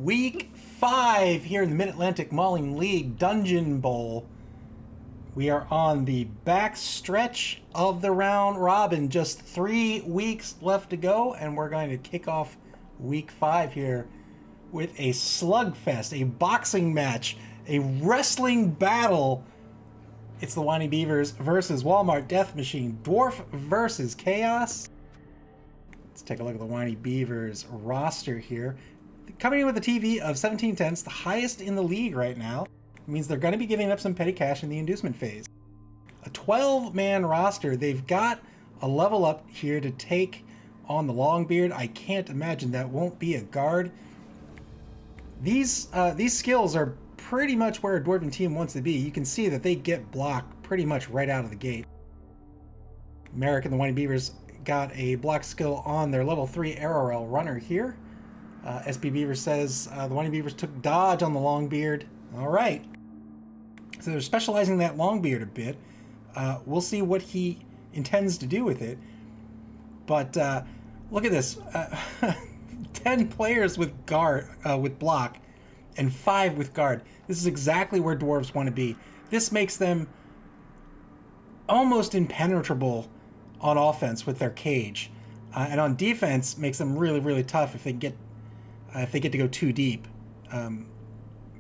Week 5 here in the Mid-Atlantic Mauling League Dungeonbowl. We are on the back stretch of the round robin. Just 3 weeks left to go, and we're going to kick off Week 5 here with a slugfest, a boxing match, a wrestling battle. It's the Winey Bevers versus Walmart Death Machine, Dwarf versus Chaos. Let's take a look at the Winey Bevers roster here. Coming in with a TV of 17 tenths, the highest in the league right now. It means they're going to be giving up some petty cash in the inducement phase. A 12-man roster. They've got a level up here to take on the Longbeard. I can't imagine that won't be a guard. These skills are pretty much where a Dwarven team wants to be. You can see that they get blocked pretty much right out of the gate. Merrick and the Winey Bevers got a block skill on their level 3 RRL runner here. SB Beaver says the Winey Bevers took dodge on the Longbeard. All right. So they're specializing that Longbeard a bit. We'll see what he intends to do with it. But look at this. 10 players with guard, with block, and 5 with guard. This is exactly where dwarves want to be. This makes them almost impenetrable on offense with their cage, and on defense makes them really, really tough if they get to go too deep,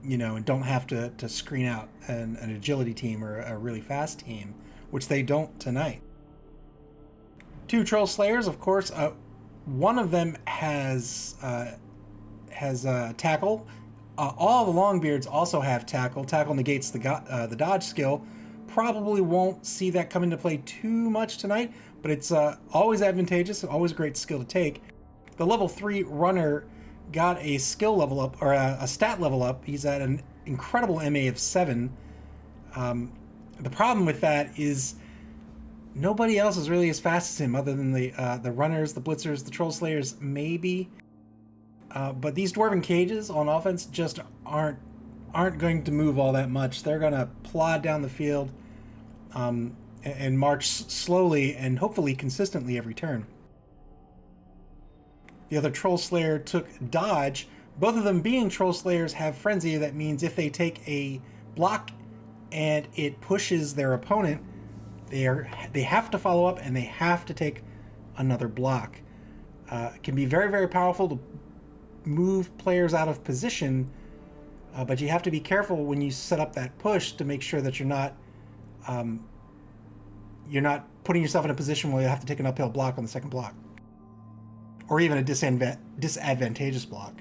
you know, and don't have to screen out an agility team or a really fast team, which they don't tonight. 2 Troll Slayers, of course. One of them has tackle. All the Longbeards also have tackle. Tackle negates the dodge skill. Probably won't see that come into play too much tonight, but it's always advantageous, always a great skill to take. The level 3 runner got a skill level up, or a stat level up. He's at an incredible MA of 7. The problem with that is nobody else is really as fast as him other than the runners, the blitzers, the Troll Slayers, maybe. But these Dwarven cages on offense just aren't going to move all that much. They're going to plod down the field and march slowly and hopefully consistently every turn. The other Troll Slayer took dodge. Both of them being Troll Slayers have frenzy. That means if they take a block and it pushes their opponent, they have to follow up and they have to take another block. It can be very, very powerful to move players out of position, but you have to be careful when you set up that push to make sure that you're not putting yourself in a position where you have to take an uphill block on the second block, or even a disadvantageous block.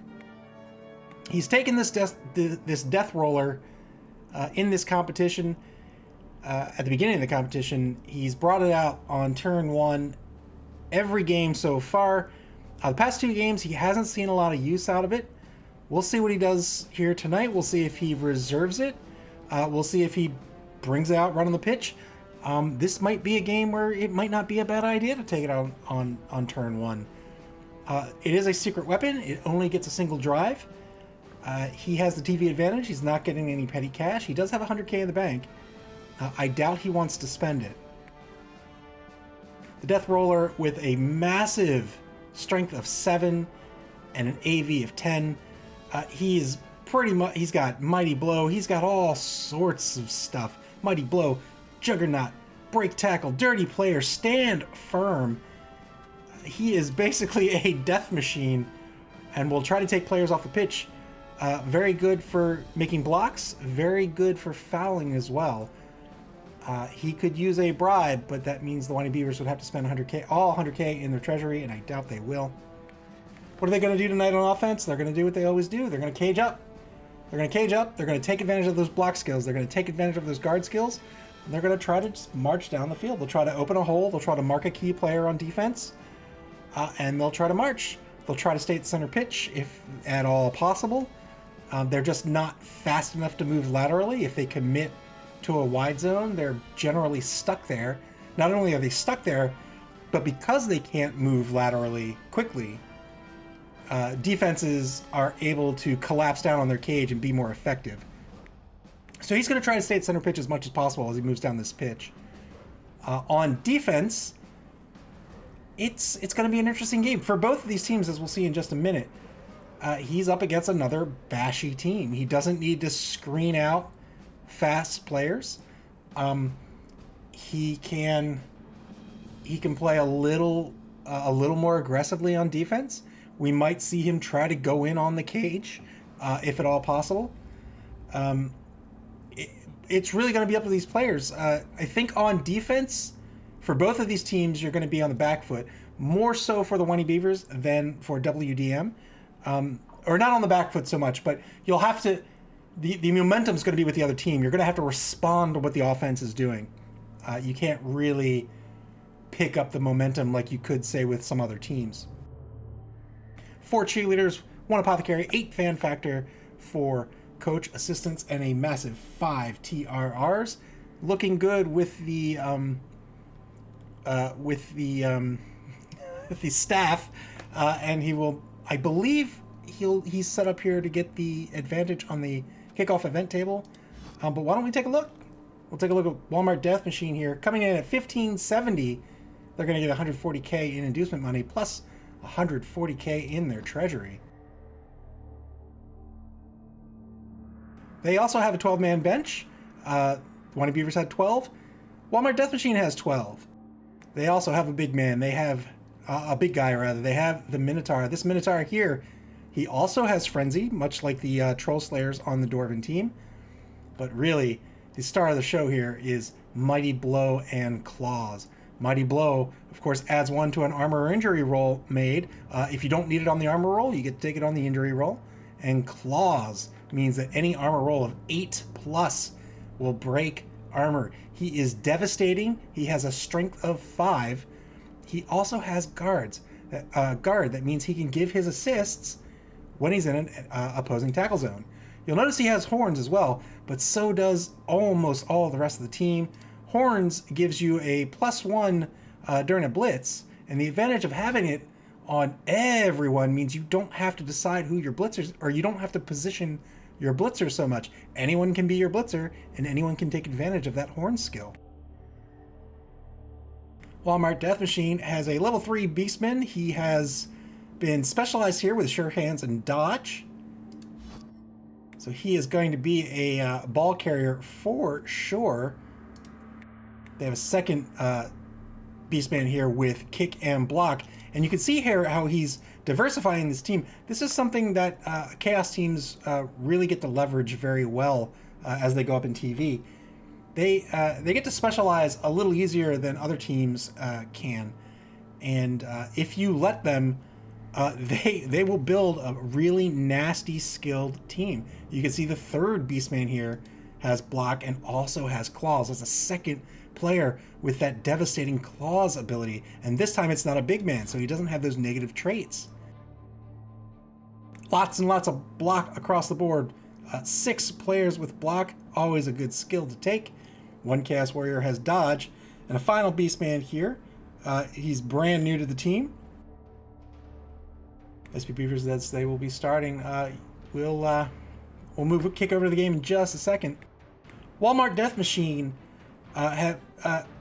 He's taken this death roller in this competition. At the beginning of the competition, he's brought it out on turn 1 every game so far. The past 2 games, he hasn't seen a lot of use out of it. We'll see what he does here tonight. We'll see if he reserves it. We'll see if he brings it out right on the pitch. This might be a game where it might not be a bad idea to take it out on turn 1. It is a secret weapon. It only gets a single drive. He has the TV advantage. He's not getting any petty cash. He does have 100k in the bank. I doubt he wants to spend it. The Death Roller with a massive strength of 7 and an AV of 10. He's got Mighty Blow. He's got all sorts of stuff. Mighty Blow, Juggernaut, Break Tackle, Dirty Player, Stand Firm. He is basically a death machine and will try to take players off the pitch. Very good for making blocks, very good for fouling as well. He could use a bribe, but that means the Winey Bevers would have to spend 100k, all 100k in their treasury, and I doubt they will. What are they going to do tonight on offense? They're going to do what they always do. They're going to cage up. They're going to cage up. They're going to take advantage of those block skills. They're going to take advantage of those guard skills. And they're going to try to just march down the field. They'll try to open a hole. They'll try to mark a key player on defense. And they'll try to march. They'll try to stay at center pitch if at all possible. They're just not fast enough to move laterally. If they commit to a wide zone, they're generally stuck there. Not only are they stuck there, but because they can't move laterally quickly, defenses are able to collapse down on their cage and be more effective. So he's going to try to stay at center pitch as much as possible as he moves down this pitch. On defense, it's going to be an interesting game for both of these teams, as we'll see in just a minute. he's up against another bashy team. He doesn't need to screen out fast players. He can play a little more aggressively on defense. We might see him try to go in on the cage, if at all possible. It's really going to be up to these players. I think on defense, for both of these teams, you're going to be on the back foot. More so for the Winey Bevers than for WDM. Or not on the back foot so much, but you'll have to... The momentum's going to be with the other team. You're going to have to respond to what the offense is doing. You can't really pick up the momentum like you could, say, with some other teams. 4 cheerleaders, 1 apothecary, 8 fan factor for coach, assistants, and a massive 5 TRRs. Looking good with the the staff, and he will, I believe, he's set up here to get the advantage on the kickoff event table. But why don't we take a look? We'll take a look at Walmart Death Machine here, coming in at 1570. They're going to get 140k in inducement money plus 140k in their treasury. They also have a 12-man bench. Winey Bevers had 12. Walmart Death Machine has 12. They also have a big man. They have a big guy, rather. They have the Minotaur. This Minotaur here, he also has Frenzy, much like the Troll Slayers on the Dwarven team. But really, the star of the show here is Mighty Blow and Claws. Mighty Blow, of course, adds 1 to an armor or injury roll made. If you don't need it on the armor roll, you get to take it on the injury roll. And Claws means that any armor roll of 8+ will break armor. He is devastating. He has a strength of 5. He also has guard. That means he can give his assists when he's in an opposing tackle zone. You'll notice he has horns as well, but so does almost all the rest of the team. Horns gives you a +1 during a blitz, and the advantage of having it on everyone means you don't have to decide who your blitzers, or you don't have to position your blitzer so much. Anyone can be your blitzer, and anyone can take advantage of that horn skill. Walmart Death Machine has a level 3 Beastman. He has been specialized here with Sure Hands and Dodge. So he is going to be a ball carrier for sure. They have a second Beastman here with Kick and Block. And you can see here how he's diversifying this team. This is something that Chaos teams really get to leverage very well as they go up in TV. They get to specialize a little easier than other teams can. And if you let them, they will build a really nasty, skilled team. You can see the third Beastman here has Block and also has Claws. That's a second player with that devastating Claws ability. And this time it's not a big man, so he doesn't have those negative traits. Lots and lots of Block across the board. 6 players with Block, always a good skill to take. 1 Chaos Warrior has Dodge. And a final Beastman here. He's brand new to the team. SP Bevers, they will be starting. We'll kick over to the game in just a second. Walmart Death Machine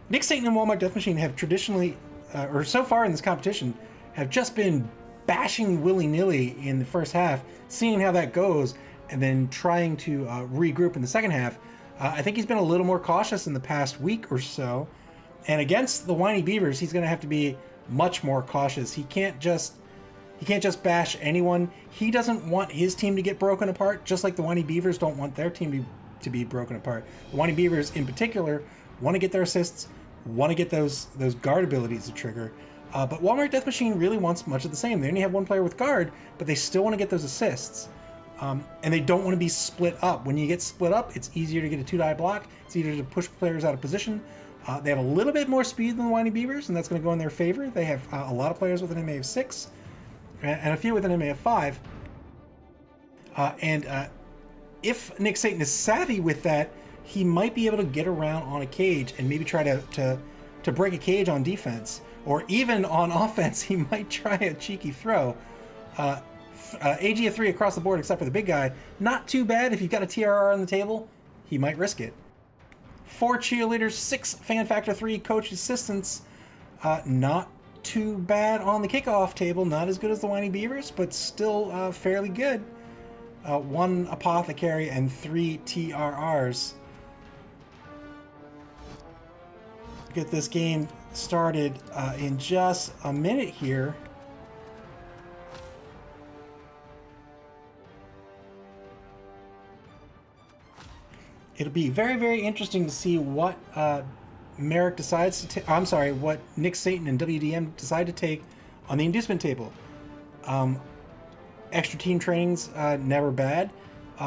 Nick Satan and Walmart Death Machine have traditionally, or so far in this competition, have just been bashing willy-nilly in the first half, seeing how that goes, and then trying to regroup in the second half. I think he's been a little more cautious in the past week or so, and against the Winey Bevers, he's going to have to be much more cautious. He can't just bash anyone. He doesn't want his team to get broken apart, just like the Winey Bevers don't want their team to be broken apart. The Winey Bevers, in particular, want to get their assists, want to get those guard abilities to trigger. But Walmart Death Machine really wants much of the same. They only have 1 player with guard, but they still want to get those assists. And they don't want to be split up. When you get split up, it's easier to get a 2-die block. It's easier to push players out of position. They have a little bit more speed than the Winey Bevers, and that's going to go in their favor. They have a lot of players with an MA of 6 and a few with an MA of 5. If Nick Satan is savvy with that, he might be able to get around on a cage and maybe try to break a cage on defense. Or even on offense, he might try a cheeky throw. AG of 3 across the board except for the big guy. Not too bad. If you've got a TRR on the table, he might risk it. 4 cheerleaders, 6 fan factor 3 coach assistants. Not too bad on the kickoff table. Not as good as the Winey Bevers, but still fairly good. 1 Apothecary and 3 TRRs. Get this game started in just a minute here. It'll be very, very interesting to see what Merrick decides to take. I'm sorry, what Nick Satan and WDM decide to take on the inducement table. Extra team training's never bad.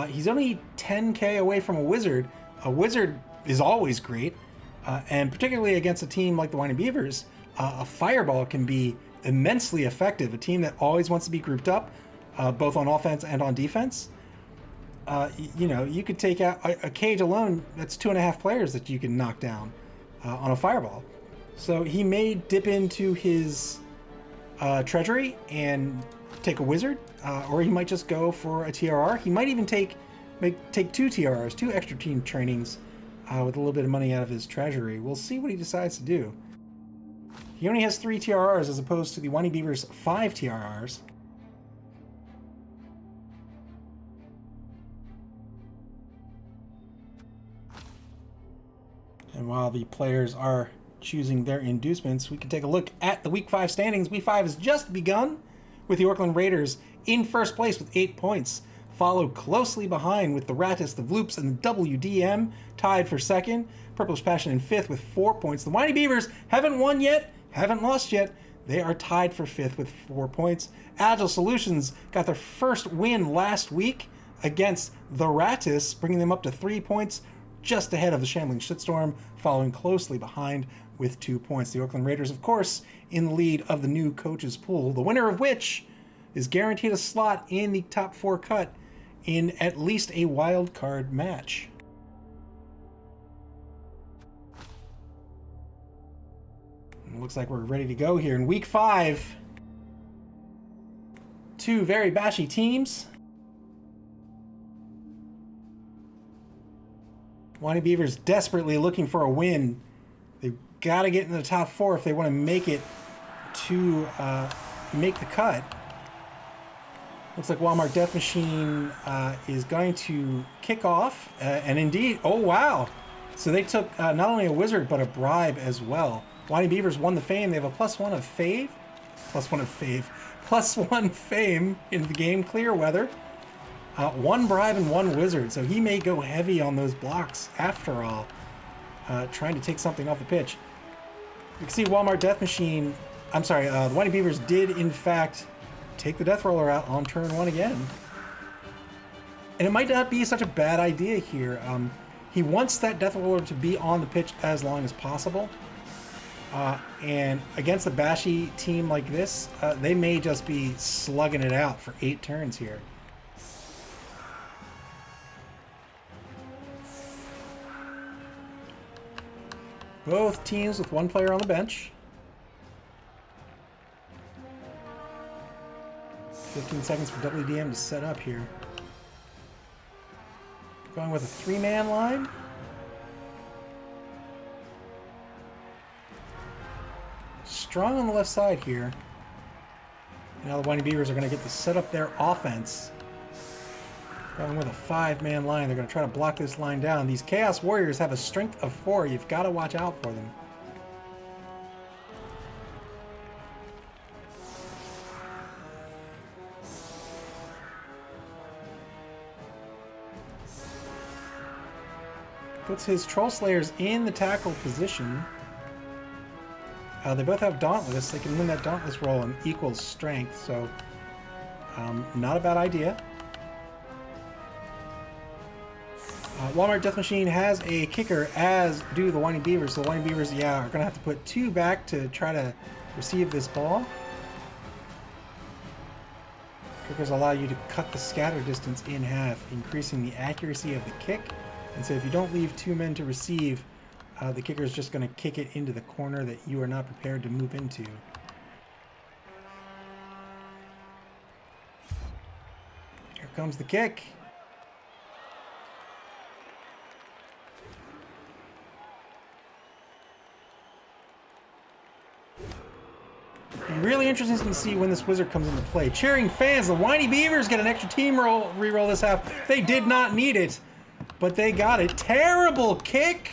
He's only 10k away from a wizard. A wizard is always great, and particularly against a team like the Winey Bevers, a fireball can be immensely effective. A team that always wants to be grouped up, both on offense and on defense. You know, you could take out a cage alone. That's 2.5 players that you can knock down on a fireball. So he may dip into his treasury and take a wizard, or he might just go for a TRR. He might even take 2 TRRs, 2 extra team trainings, with a little bit of money out of his treasury. We'll see what he decides to do. He only has 3 TRRs as opposed to the Winey Bevers' 5 TRRs. And while the players are choosing their inducements, we can take a look at the Week 5 standings. Week 5 has just begun with the Oakland Raiders in first place with 8 points, followed closely behind with the Rattus, the Vloops, and the WDM tied for second. Purplish Passion in fifth with 4 points. The Winey Bevers haven't won yet, haven't lost yet. They are tied for fifth with 4 points. Agile Solutions got their first win last week against the Rattus, bringing them up to 3 points, just ahead of the Shambling Shitstorm, following closely behind with 2 points. The Oakland Raiders, of course, in the lead of the new coaches pool, the winner of which is guaranteed a slot in the top 4 cut in at least a wild card match. It looks like we're ready to go here in Week 5. 2 very bashy teams. Winey Bevers desperately looking for a win. They've got to get in the top 4 if they want to make it to make the cut. Looks like Walmart Death Machine is going to kick off. And indeed, oh wow. So they took not only a wizard, but a bribe as well. Winey Bevers won the fame. They have a +1 of fave. +1 fame in the game, clear weather. 1 bribe and 1 wizard, so he may go heavy on those blocks after all, trying to take something off the pitch. You can see Walmart Death Machine, the Winey Bevers did in fact take the Death Roller out on turn 1 again. And it might not be such a bad idea here. He wants that Death Roller to be on the pitch as long as possible. And against a bashy team like this, they may just be slugging it out for 8 turns here. Both teams with 1 player on the bench. 15 seconds for WDM to set up here. Going with a 3-man line. Strong on the left side here. Now the Winey Bevers are going to get to set up their offense. Going with a 5-man line. They're going to try to block this line down. These Chaos Warriors have a strength of 4. You've got to watch out for them. Puts his Troll Slayers in the tackle position. They both have Dauntless. They can win that Dauntless roll in equal strength, so not a bad idea. Walmart Death Machine has a kicker, as do the Winey Bevers. So the Winey Bevers, are going to have to put 2 back to try to receive this ball. Kickers allow you to cut the scatter distance in half, increasing the accuracy of the kick. And so if you don't leave 2 men to receive, the kicker is just going to kick it into the corner that you are not prepared to move into. Here comes the kick. Really interesting to see when this wizard comes into play. Cheering fans, the Winey Bevers get an extra team reroll this half. They did not need it, but they got it. Terrible kick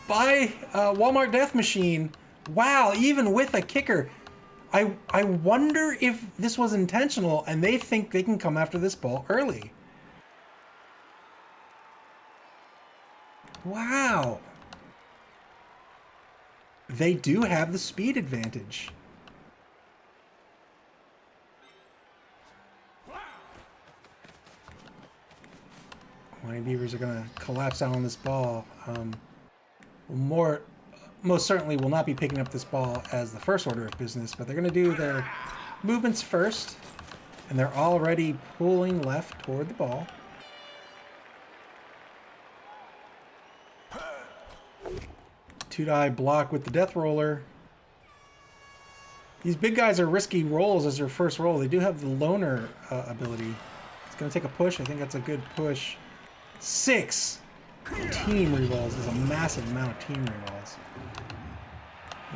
by Walmart Death Machine. Wow, even with a kicker. I wonder if this was intentional and they think they can come after this ball early. Wow. They do have the speed advantage. Winey Bevers are going to collapse out on this ball. Most certainly will not be picking up this ball as the first order of business, but they're going to do their movements first, and they're already pulling left toward the ball. Two-die block with the death roller. These big guys are risky rolls as their first roll. They do have the loner ability. It's going to take a push. I think that's a good push. 6 team rerolls is a massive amount of team rerolls.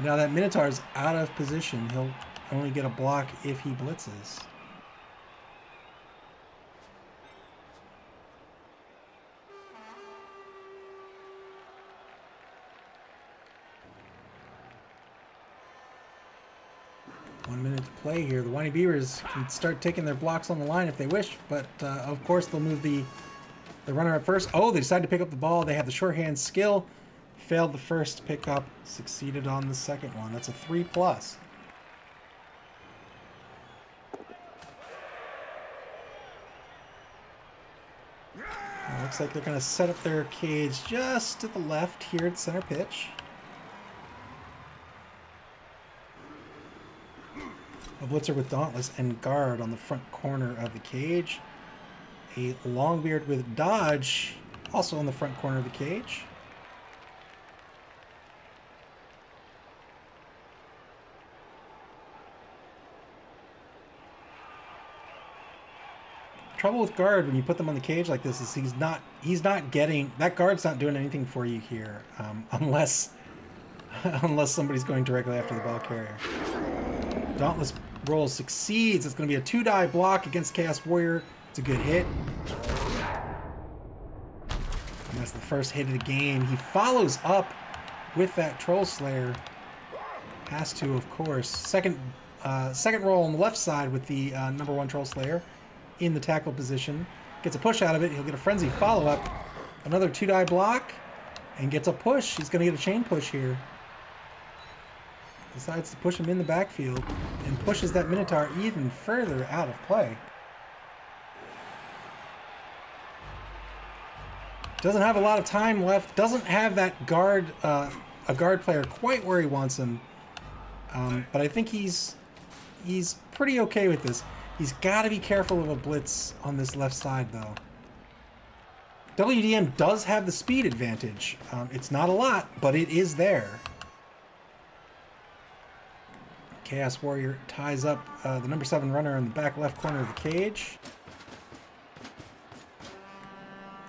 Now that Minotaur is out of position. He'll only get a block if he blitzes. One minute to play here. The Winey Bevers can start taking their blocks on the line if they wish, but of course they'll move the runner up first. Oh, they decided to pick up the ball. They have the shorthand skill. Failed the first pickup, succeeded on the second one. That's a 3+. Looks like they're going to set up their cage just to the left here at center pitch. A blitzer with Dauntless and guard on the front corner of the cage. A Longbeard with dodge also on the front corner of the cage. Trouble with guard when you put them on the cage like this is he's not getting, that guard's not doing anything for you here unless somebody's going directly after the ball carrier. Dauntless roll succeeds. It's going to be a 2-die block against Chaos Warrior. It's a good hit. And that's the first hit of the game. He follows up with that Troll Slayer. Has to, of course. Second roll on the left side with the number 1 Troll Slayer in the tackle position. Gets a push out of it. He'll get a frenzy follow-up. Another 2-die block. And gets a push. He's going to get a chain push here. Decides to push him in the backfield. And pushes that Minotaur even further out of play. Doesn't have a lot of time left. Doesn't have that guard, a guard player quite where he wants him. But I think he's pretty okay with this. He's got to be careful of a blitz on this left side, though. WDM does have the speed advantage. It's not a lot, but it is there. Chaos Warrior ties up the number 7 runner in the back left corner of the cage.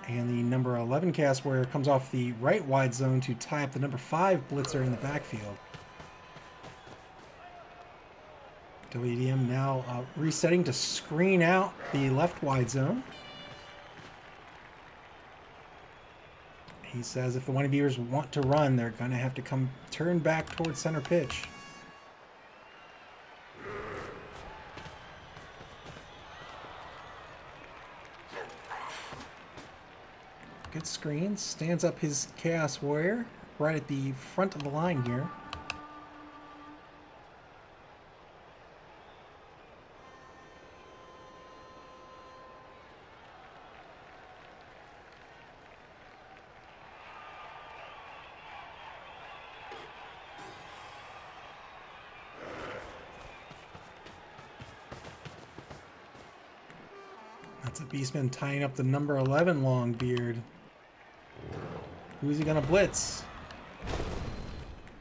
And the number 11 Chaos Warrior comes off the right wide zone to tie up the number 5 blitzer in the backfield. WDM now resetting to screen out the left wide zone. He says if the Winey Bevers want to run, they're going to have to turn back towards center pitch. Good screen. Stands up his Chaos Warrior right at the front of the line here. That's a Beastman tying up the number 11 Longbeard. Who's he going to blitz?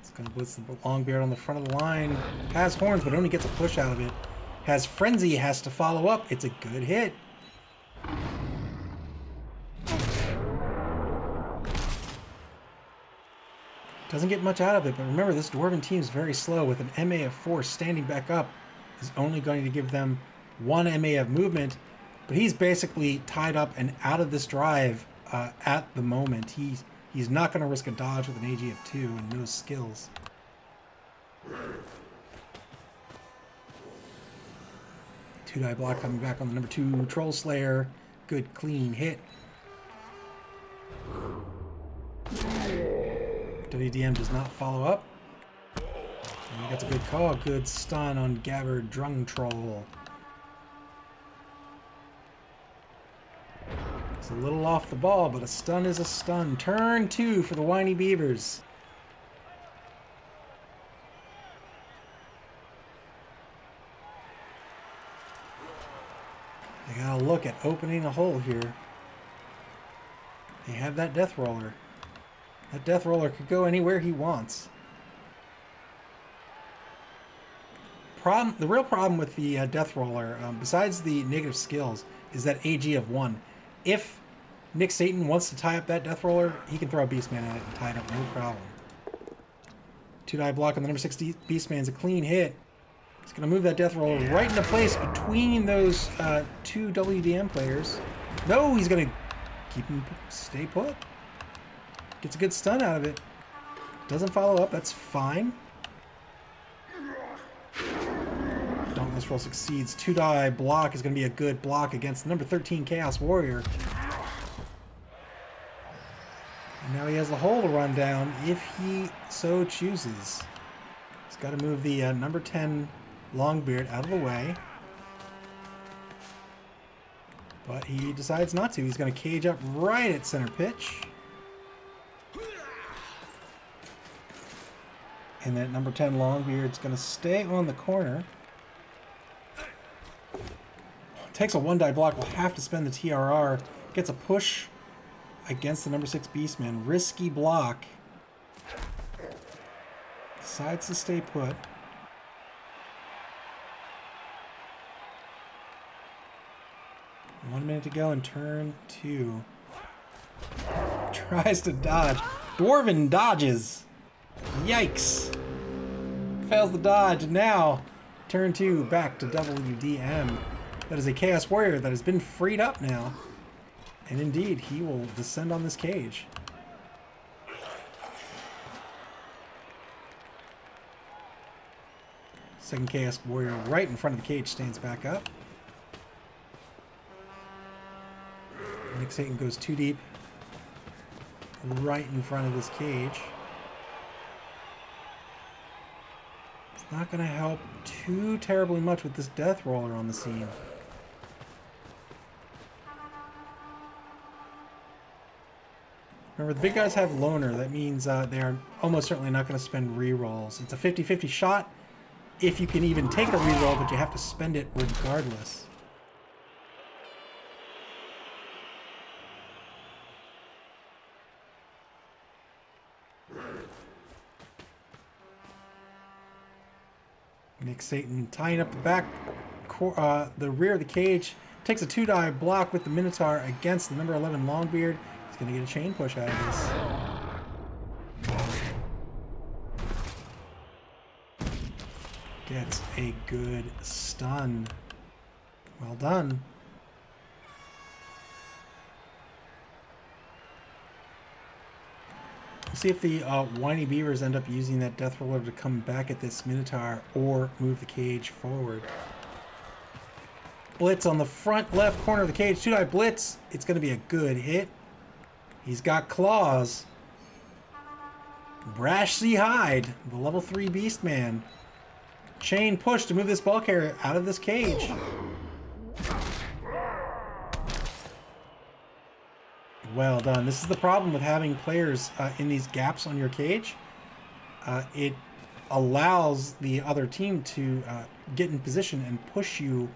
He's going to blitz the Longbeard on the front of the line. Has horns, but only gets a push out of it. Has frenzy, has to follow up. It's a good hit. Doesn't get much out of it, but remember, this Dwarven team is very slow. With an MA of 4, standing back up is only going to give them 1 MA of movement, but he's basically tied up and out of this drive at the moment. He's not going to risk a dodge with an AG of 2 and no skills. Two-die block coming back on the number 2 Troll Slayer. Good, clean hit. WDM does not follow up. And that's a good call. Good stun on Gabber Drung Troll. It's a little off the ball, but a stun is a stun. Turn 2 for the Winey Bevers. They gotta look at opening a hole here. They have that Death Roller. That Death Roller could go anywhere he wants. The real problem with the Death Roller, besides the negative skills, is that AG of 1. If Nick Satan wants to tie up that Death Roller, he can throw a Beastman at it and tie it up, no problem. Two-die block on the number 6 Beastman is a clean hit. He's going to move that Death Roller right into place between those 2 WDM players. No, he's going to keep him stay put. Gets a good stun out of it. Doesn't follow up, that's fine. Dauntless Roll succeeds. Two-die block is going to be a good block against number 13 Chaos Warrior. And now he has the hole to run down if he so chooses. He's got to move the number 10 Longbeard out of the way. But he decides not to. He's going to cage up right at center pitch. And that number 10 Longbeard's going to stay on the corner. Takes a 1-die block. Will have to spend the TRR. Gets a push against the number 6 Beastman. Risky block. Decides to stay put. One minute to go in turn 2. Tries to dodge. Dwarven dodges. Yikes. Fails the dodge. Now, turn 2 back to WDM. That is a Chaos Warrior that has been freed up now. And indeed, he will descend on this cage. Second Chaos Warrior right in front of the cage stands back up. Nick Satan goes too deep. Right in front of this cage. It's not going to help too terribly much with this Death Roller on the scene. Remember, the big guys have Loner. That means they are almost certainly not going to spend rerolls. It's a 50-50 shot if you can even take a reroll, but you have to spend it regardless. Nick Satan tying up the back, the rear of the cage. Takes a 2-die block with the Minotaur against the number 11 Longbeard. He's going to get a chain push out of this. Gets a good stun. Well done. We'll see if the Winey Bevers end up using that Death Roller to come back at this Minotaur or move the cage forward. Blitz on the front left corner of the cage. 2-die blitz. It's going to be a good hit. He's got claws. Brash Sea Hide, the level 3 Beastman. Chain push to move this ball carrier out of this cage. Well done. This is the problem with having players in these gaps on your cage. It allows the other team to get in position and push your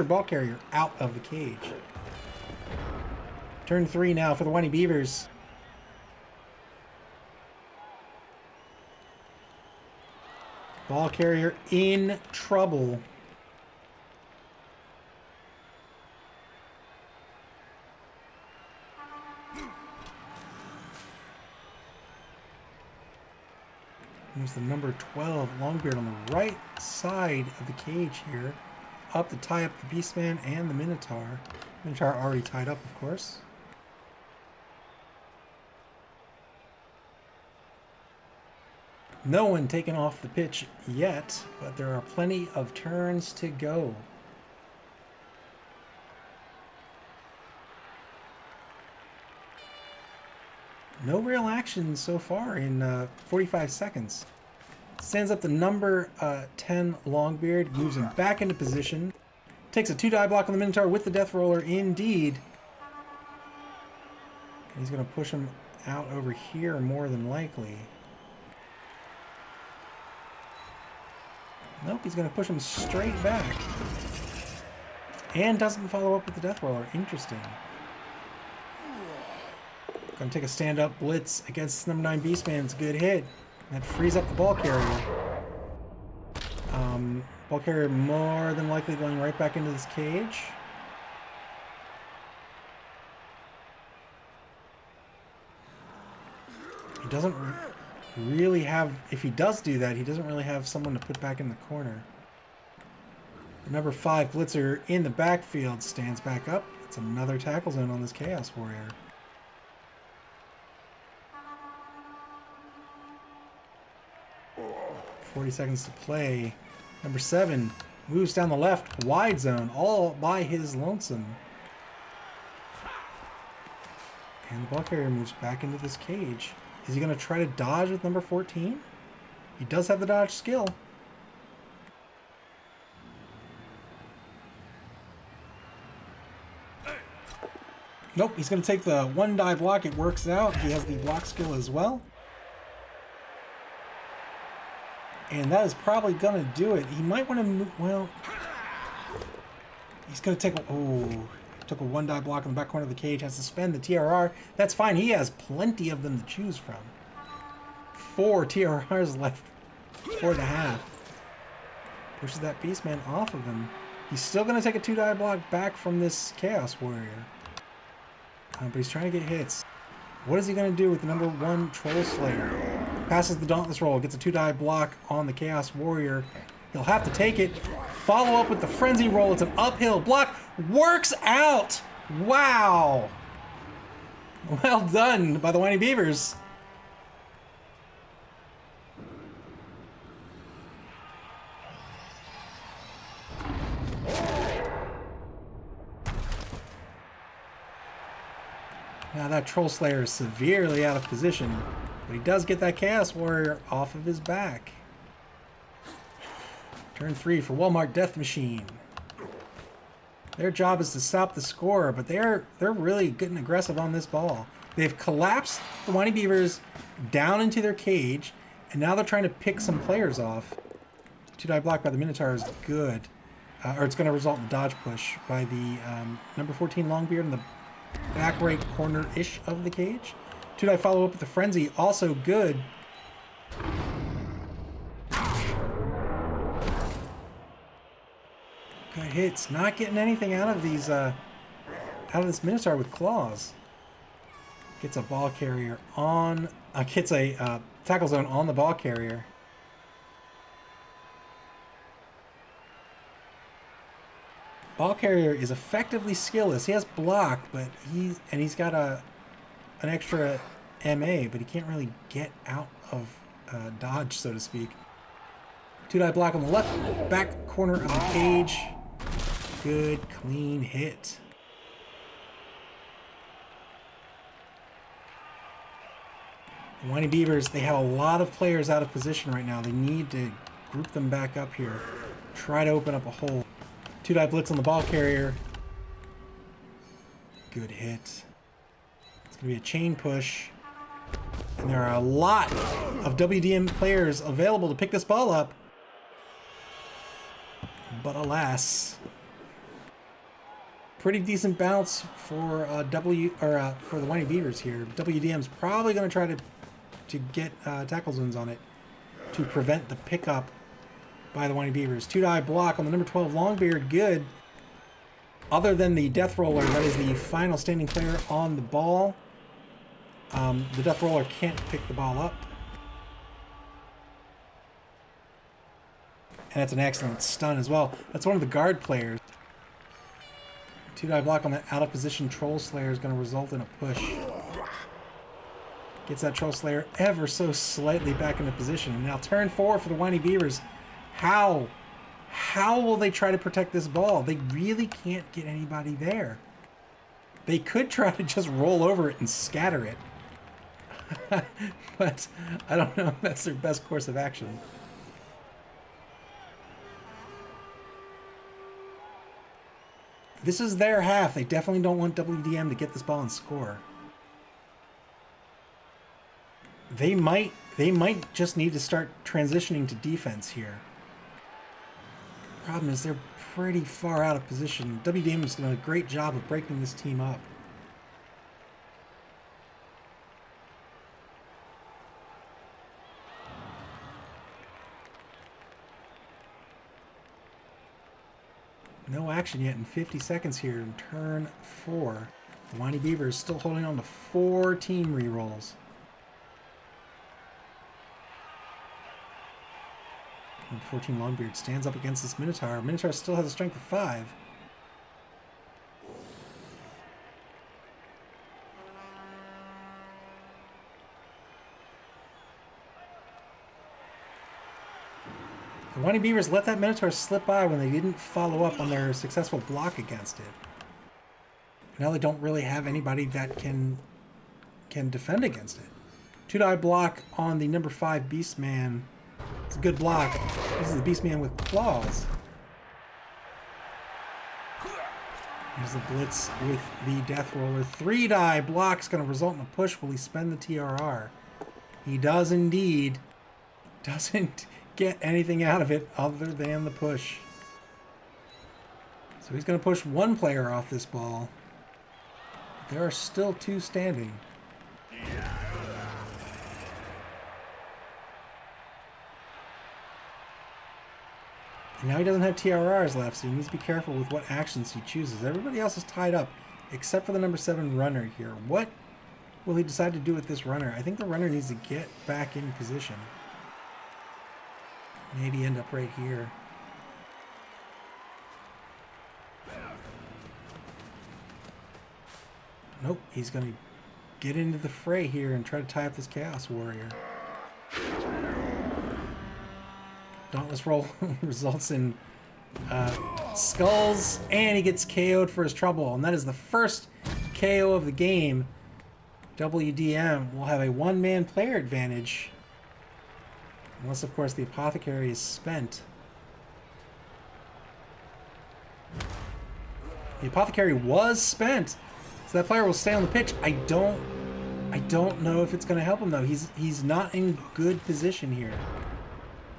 ball carrier out of the cage. Turn 3 now for the Winey Bevers. Ball carrier in trouble. Comes the number 12 Longbeard on the right side of the cage here. Up to tie up the Beastman and the Minotaur. Minotaur already tied up, of course. No one taken off the pitch yet, but there are plenty of turns to go. No real action so far in 45 seconds. Stands up the number 10 Longbeard, moves him back into position. Takes a 2-die block on the Minotaur with the Death Roller, indeed. And he's going to push him out over here more than likely. Nope, he's going to push him straight back. And doesn't follow up with the Death Roller. Interesting. Going to take a stand-up blitz against number 9 Beastman. It's a good hit. That frees up the ball carrier. Ball carrier more than likely going right back into this cage. He doesn't really have, if he does do that, he doesn't really have someone to put back in the corner. The number 5 blitzer in the backfield stands back up. It's another tackle zone on this Chaos Warrior. .40 seconds to play. Number 7 moves down the left, wide zone, all by his lonesome. And the ball carrier moves back into this cage. Is he going to try to dodge with number 14? He does have the dodge skill. Nope, he's going to take the 1-die block. It works out. He has the block skill as well. And that is probably going to do it. He might want to move, well, he's going to take, took a 1-die block in the back corner of the cage, has to spend the TRR. That's fine. He has plenty of them to choose from. 4 TRRs left for the half. Pushes that Beastman off of him. He's still going to take a 2-die block back from this Chaos Warrior. But he's trying to get hits. What is he going to do with the number 1 Troll Slayer? Passes the Dauntless roll, gets a 2-die block on the Chaos Warrior. He'll have to take it. Follow up with the Frenzy roll. It's an uphill block. Works out! Wow! Well done by the Winey Bevers. Now that Troll Slayer is severely out of position, but he does get that Chaos Warrior off of his back. Turn 3 for Walmart Death Machine. Their job is to stop the score, but they're really good and aggressive on this ball. They've collapsed the Winey Bevers down into their cage, and now they're trying to pick some players off. 2-die block by the Minotaur is good, or it's going to result in a dodge push by the number 14 Longbeard in the back right corner-ish of the cage. 2-die follow up with the Frenzy, also good. Good hits. Not getting anything out of these, out of this Minotaur with claws. Gets a ball carrier on, gets a tackle zone on the ball carrier. Ball carrier is effectively skillless. He has block, but he's got an extra MA, but he can't really get out of dodge, so to speak. 2-die block on the left back corner of the cage. Good, clean hit. The Winey Bevers, they have a lot of players out of position right now. They need to group them back up here. Try to open up a hole. 2-die blitz on the ball carrier. Good hit. It's going to be a chain push. And there are a lot of WDM players available to pick this ball up. But alas, pretty decent bounce for for the Winey Bevers here. WDM's probably going to try to get tackle zones on it to prevent the pickup by the Winey Bevers. 2-die block on the number 12 Longbeard, good. Other than the Death Roller, that is the final standing player on the ball. The Death Roller can't pick the ball up. And that's an excellent stun as well. That's one of the guard players. 2-die block on that out of position Troll Slayer is going to result in a push. Gets that Troll Slayer ever so slightly back into position. And now turn 4 for the Winey Bevers. How? How will they try to protect this ball? They really can't get anybody there. They could try to just roll over it and scatter it. But I don't know if that's their best course of action. This is their half. They definitely don't want WDM to get this ball and score. They might just need to start transitioning to defense here. Problem is they're pretty far out of position. WDM has done a great job of breaking this team up. No action yet in 50 seconds here in turn 4. The Winey Bevers still holding on to 4 team rerolls. And 14 Longbeard stands up against this Minotaur. Minotaur still has a strength of 5. The Winey Bevers let that Minotaur slip by when they didn't follow up on their successful block against it. Now they don't really have anybody that can defend against it. 2-die block on the number 5 Beastman. It's a good block. This is the Beastman with claws. Here's the Blitz with the Death Roller. 3-die block's going to result in a push. Will he spend the TRR? He does indeed. Doesn't get anything out of it other than the push. So he's going to push 1 player off this ball. There are still 2 standing. And now he doesn't have TRRs left, so he needs to be careful with what actions he chooses. Everybody else is tied up, except for the number 7 runner here. What will he decide to do with this runner? I think the runner needs to get back in position. Maybe end up right here. Nope, he's going to get into the fray here and try to tie up this Chaos Warrior. Dauntless roll results in skulls, and he gets KO'd for his trouble. And that is the first KO of the game. WDM will have a 1-man player advantage. Unless, of course, the Apothecary is spent. The Apothecary was spent, so that player will stay on the pitch. I don't know if it's going to help him, though. He's not in good position here.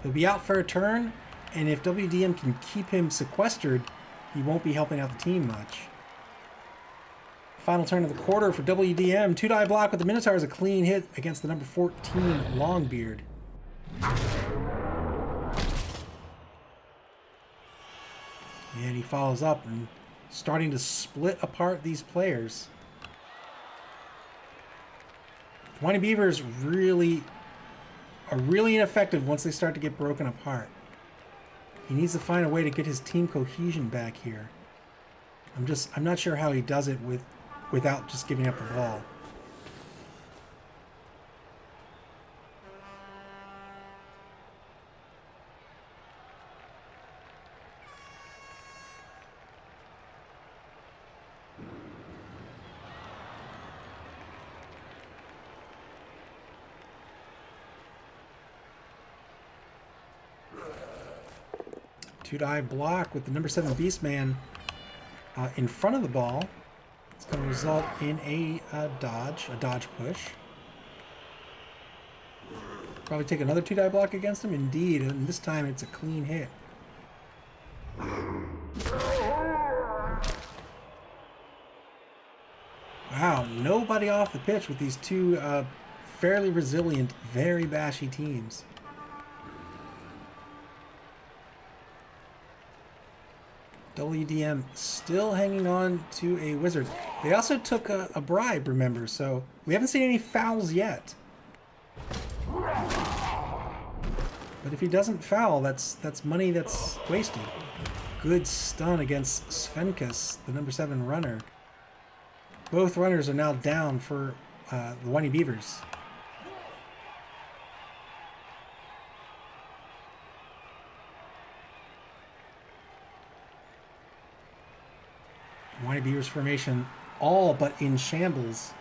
He'll be out for a turn, and if WDM can keep him sequestered, he won't be helping out the team much. Final turn of the quarter for WDM. 2-die block with the Minotaur is a clean hit against the number 14 Longbeard. And he follows up and starting to split apart these players. The Winey Bevers are really ineffective once they start to get broken apart. He needs to find a way to get his team cohesion back here. I'm not sure how he does it without just giving up the ball. Two-die block with the number 7 Beastman in front of the ball. It's going to result in a dodge push. Probably take another 2-die block against him. Indeed, and this time it's a clean hit. Wow, nobody off the pitch with these 2 fairly resilient, very bashy teams. WDM still hanging on to a wizard. They also took a bribe, remember, so we haven't seen any fouls yet. But if he doesn't foul, that's money that's wasted. Good stun against Svenkus, the number 7 runner. Both runners are now down for the Winey Bevers. Winey Bevers formation all but in shambles.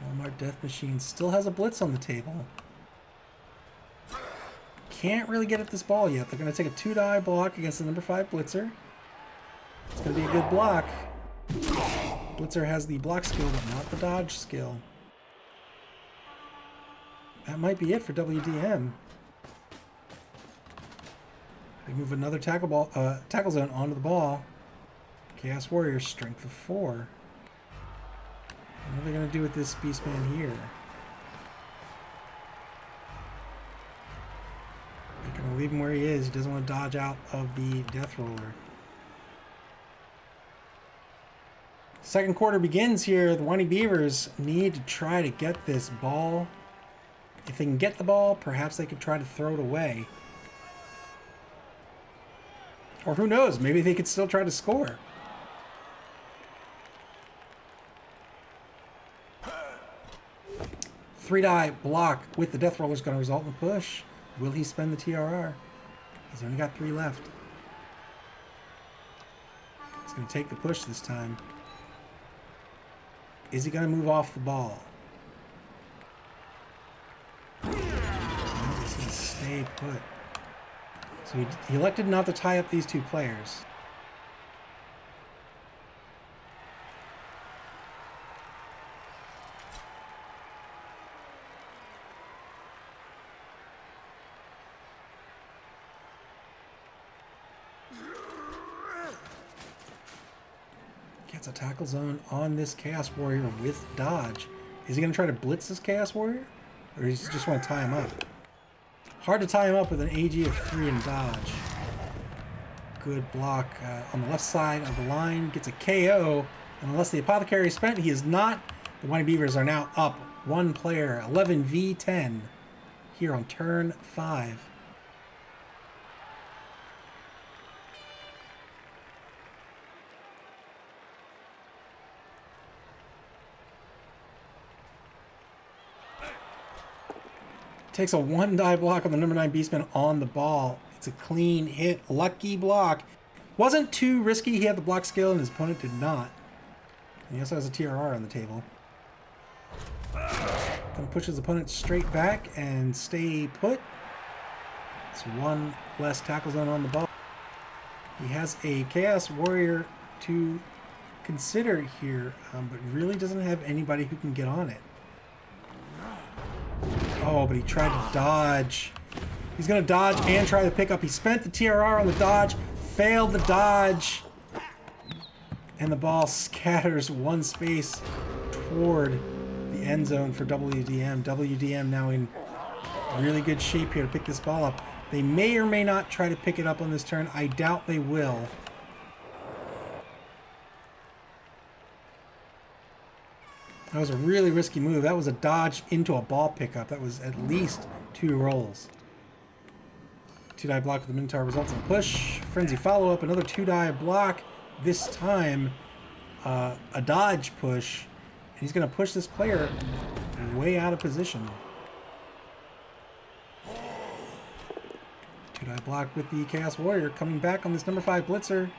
Walmart Death Machine still has a blitz on the table. Can't really get at this ball yet. They're going to take a 2-die block against the number 5 blitzer. It's going to be a good block. Blitzer has the block skill, but not the dodge skill. That might be it for WDM. They move another tackle zone onto the ball. Chaos Warrior, strength of 4. What are they going to do with this Beastman here? They're going to leave him where he is. He doesn't want to dodge out of the Death Roller. Second quarter begins here. The Winey Bevers need to try to get this ball. If they can get the ball, perhaps they could try to throw it away. Or who knows, maybe they could still try to score. Three-die block with the Death Roller is going to result in a push. Will he spend the TRR? He's only got 3 left. He's going to take the push this time. Is he going to move off the ball? No, he's going to stay put. So he elected not to tie up these 2 players. Gets a tackle zone on this Chaos Warrior with dodge. Is he going to try to blitz this Chaos Warrior? Or does he just want to tie him up? Hard to tie him up with an AG of 3 and dodge. Good block on the left side of the line. Gets a KO. And unless the Apothecary is spent, he is not. The Winey Bevers are now up 1 player. 11v10 here on turn 5. Takes a 1-die block on the number 9 Beastman on the ball. It's a clean hit. Lucky block. Wasn't too risky. He had the block skill and his opponent did not. And he also has a TRR on the table. Gonna push his opponent straight back and stay put. It's 1 less tackle zone on the ball. He has a Chaos Warrior to consider here, but really doesn't have anybody who can get on it. Oh, but he tried to dodge. He's going to dodge and try to pick up. He spent the TRR on the dodge, failed the dodge, and the ball scatters 1 space toward the end zone for WDM. WDM now in really good shape here to pick this ball up. They may or may not try to pick it up on this turn. I doubt they will. That was a really risky move. That was a dodge into a ball pickup. That was at least 2 rolls. 2-die block with the Minotaur results in a push. Frenzy follow-up, another 2-die block. This time, a dodge push. And he's going to push this player way out of position. 2-die block with the Chaos Warrior coming back on this number 5 blitzer.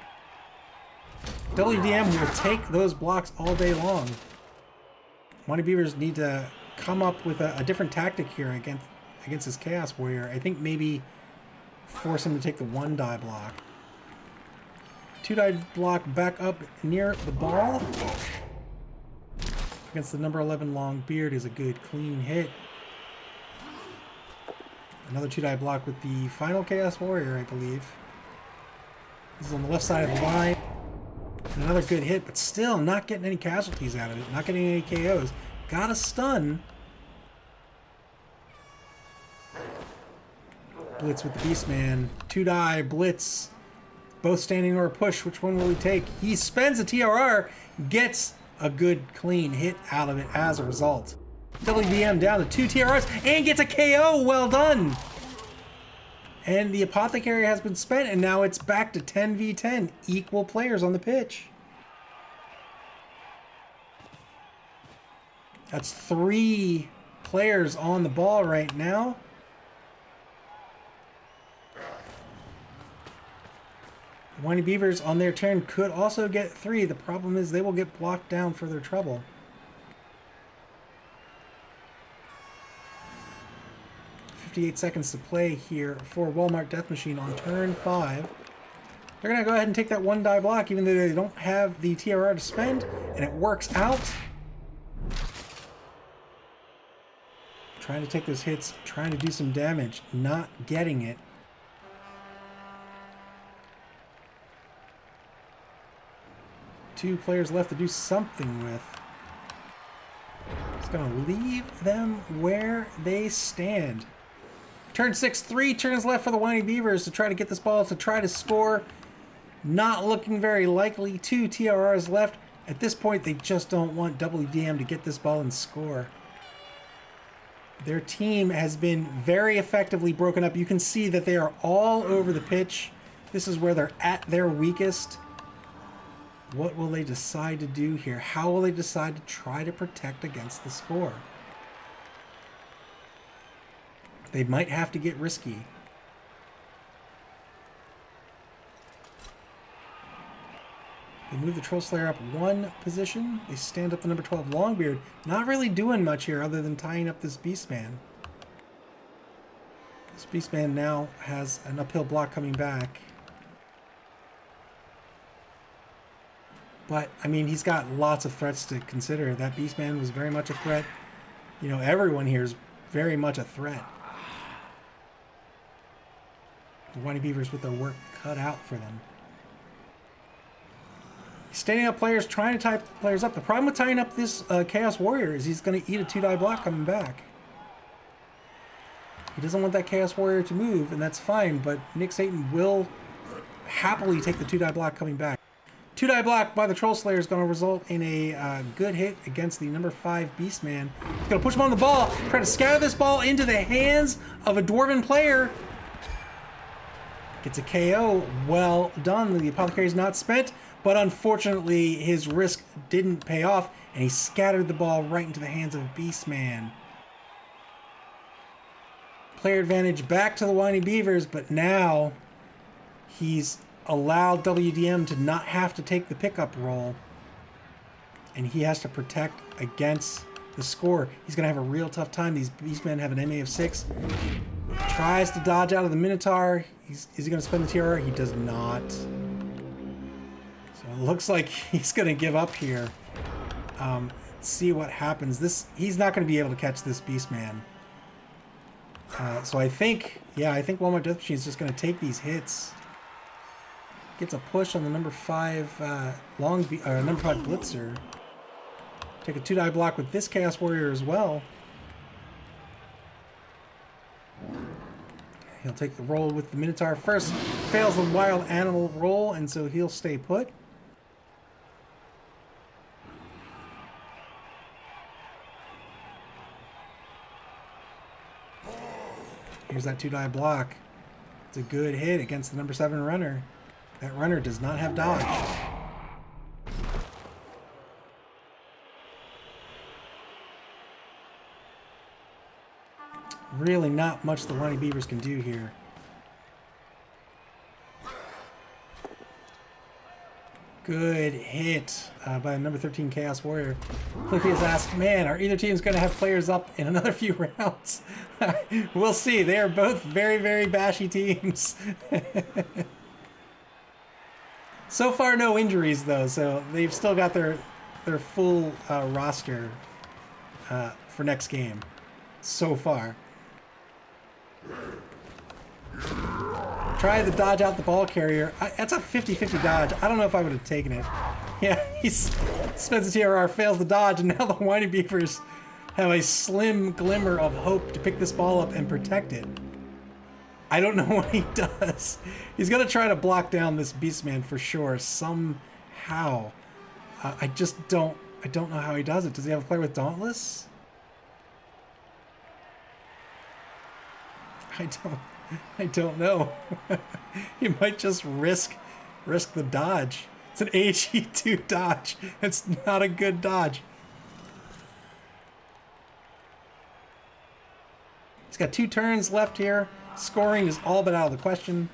WDM will take those blocks all day long. Winey Bevers need to come up with a different tactic here against this Chaos Warrior. I think maybe force him to take the 1-die block. 2-die block back up near the ball. Against the number 11 long beard is a good clean hit. Another 2-die block with the final Chaos Warrior, I believe. This is on the left side of the line. Another good hit, but still not getting any casualties out of it. Not getting any KOs. Got a stun. Blitz with the Beastman. 2-die blitz. Both standing or a push. Which one will he take? He spends a TRR. Gets a good, clean hit out of it as a result. WDM down to 2 TRRs and gets a KO. Well done. And the Apothecary has been spent, and now it's back to 10v10. Equal players on the pitch. That's 3 players on the ball right now. The Winey Bevers on their turn could also get 3. The problem is they will get blocked down for their trouble. .58 seconds to play here for Walmart Death Machine on turn 5. They're going to go ahead and take that 1 die block even though they don't have the TRR to spend, and it works out. Trying to take those hits, trying to do some damage, not getting it. Two players left to do something with. It's going to leave them where they stand. Turn 6, 3 turns left for the Winey Bevers to try to get this ball to try to score. Not looking very likely. 2 TRRs left. At this point, they just don't want WDM to get this ball and score. Their team has been very effectively broken up. You can see that they are all over the pitch. This is where they're at their weakest. What will they decide to do here? How will they decide to try to protect against the score? They might have to get risky. They move the Troll Slayer up 1 position. They stand up the number 12 Longbeard. Not really doing much here other than tying up this Beastman. This Beastman now has an uphill block coming back. But, I mean, he's got lots of threats to consider. That Beastman was very much a threat. You know, everyone here is very much a threat. The Winey Bevers with their work cut out for them. Standing up players, trying to tie players up. The problem with tying up this Chaos Warrior is he's going to eat a 2-die block coming back. He doesn't want that Chaos Warrior to move, and that's fine, but Nick Satan will happily take the 2-die block coming back. 2-die block by the Troll Slayer is going to result in a good hit against the number 5 Beastman. He's going to push him on the ball, try to scatter this ball into the hands of a Dwarven player. Gets a KO. Well done. The Apothecary is not spent, but unfortunately his risk didn't pay off, and he scattered the ball right into the hands of Beastman. Player advantage back to the Winey Bevers, but now he's allowed WDM to not have to take the pickup roll, and he has to protect against the score. He's going to have a real tough time. These Beastmen have an MA of 6. Tries to dodge out of the Minotaur. Is he going to spend the TRR? He does not. So it looks like he's going to give up here. See what happens. He's not going to be able to catch this Beastman. So I think Walmart Death Machine is just going to take these hits. Gets a push on the number 5 number 5 Blitzer. Take a 2-die block with this Chaos Warrior as well. He'll take the roll with the Minotaur first. Fails the wild animal roll, and so he'll stay put. Here's that 2-die block. It's a good hit against the number 7 runner. That runner does not have dodge. Really not much the Winey Bevers can do here. Good hit by number 13 Chaos Warrior. Cliffy has asked, man, are either teams going to have players up in another few rounds? We'll see. They are both very, very bashy teams. So far, no injuries, though, so they've still got their full roster for next game. So far. Try to dodge out the ball carrier. That's a 50-50 dodge. I don't know if I would have taken it. Yeah, he spends the TRR, fails the dodge, and now the Winey Bevers have a slim glimmer of hope to pick this ball up and protect it. I don't know what he does. He's going to try to block down this Beastman for sure, somehow. I just don't I don't know how he does it. Does he have a player with Dauntless? I don't know. He might just risk the dodge. It's an AG2 dodge. It's not a good dodge. He's got 2 turns left here. Scoring is all but out of the question.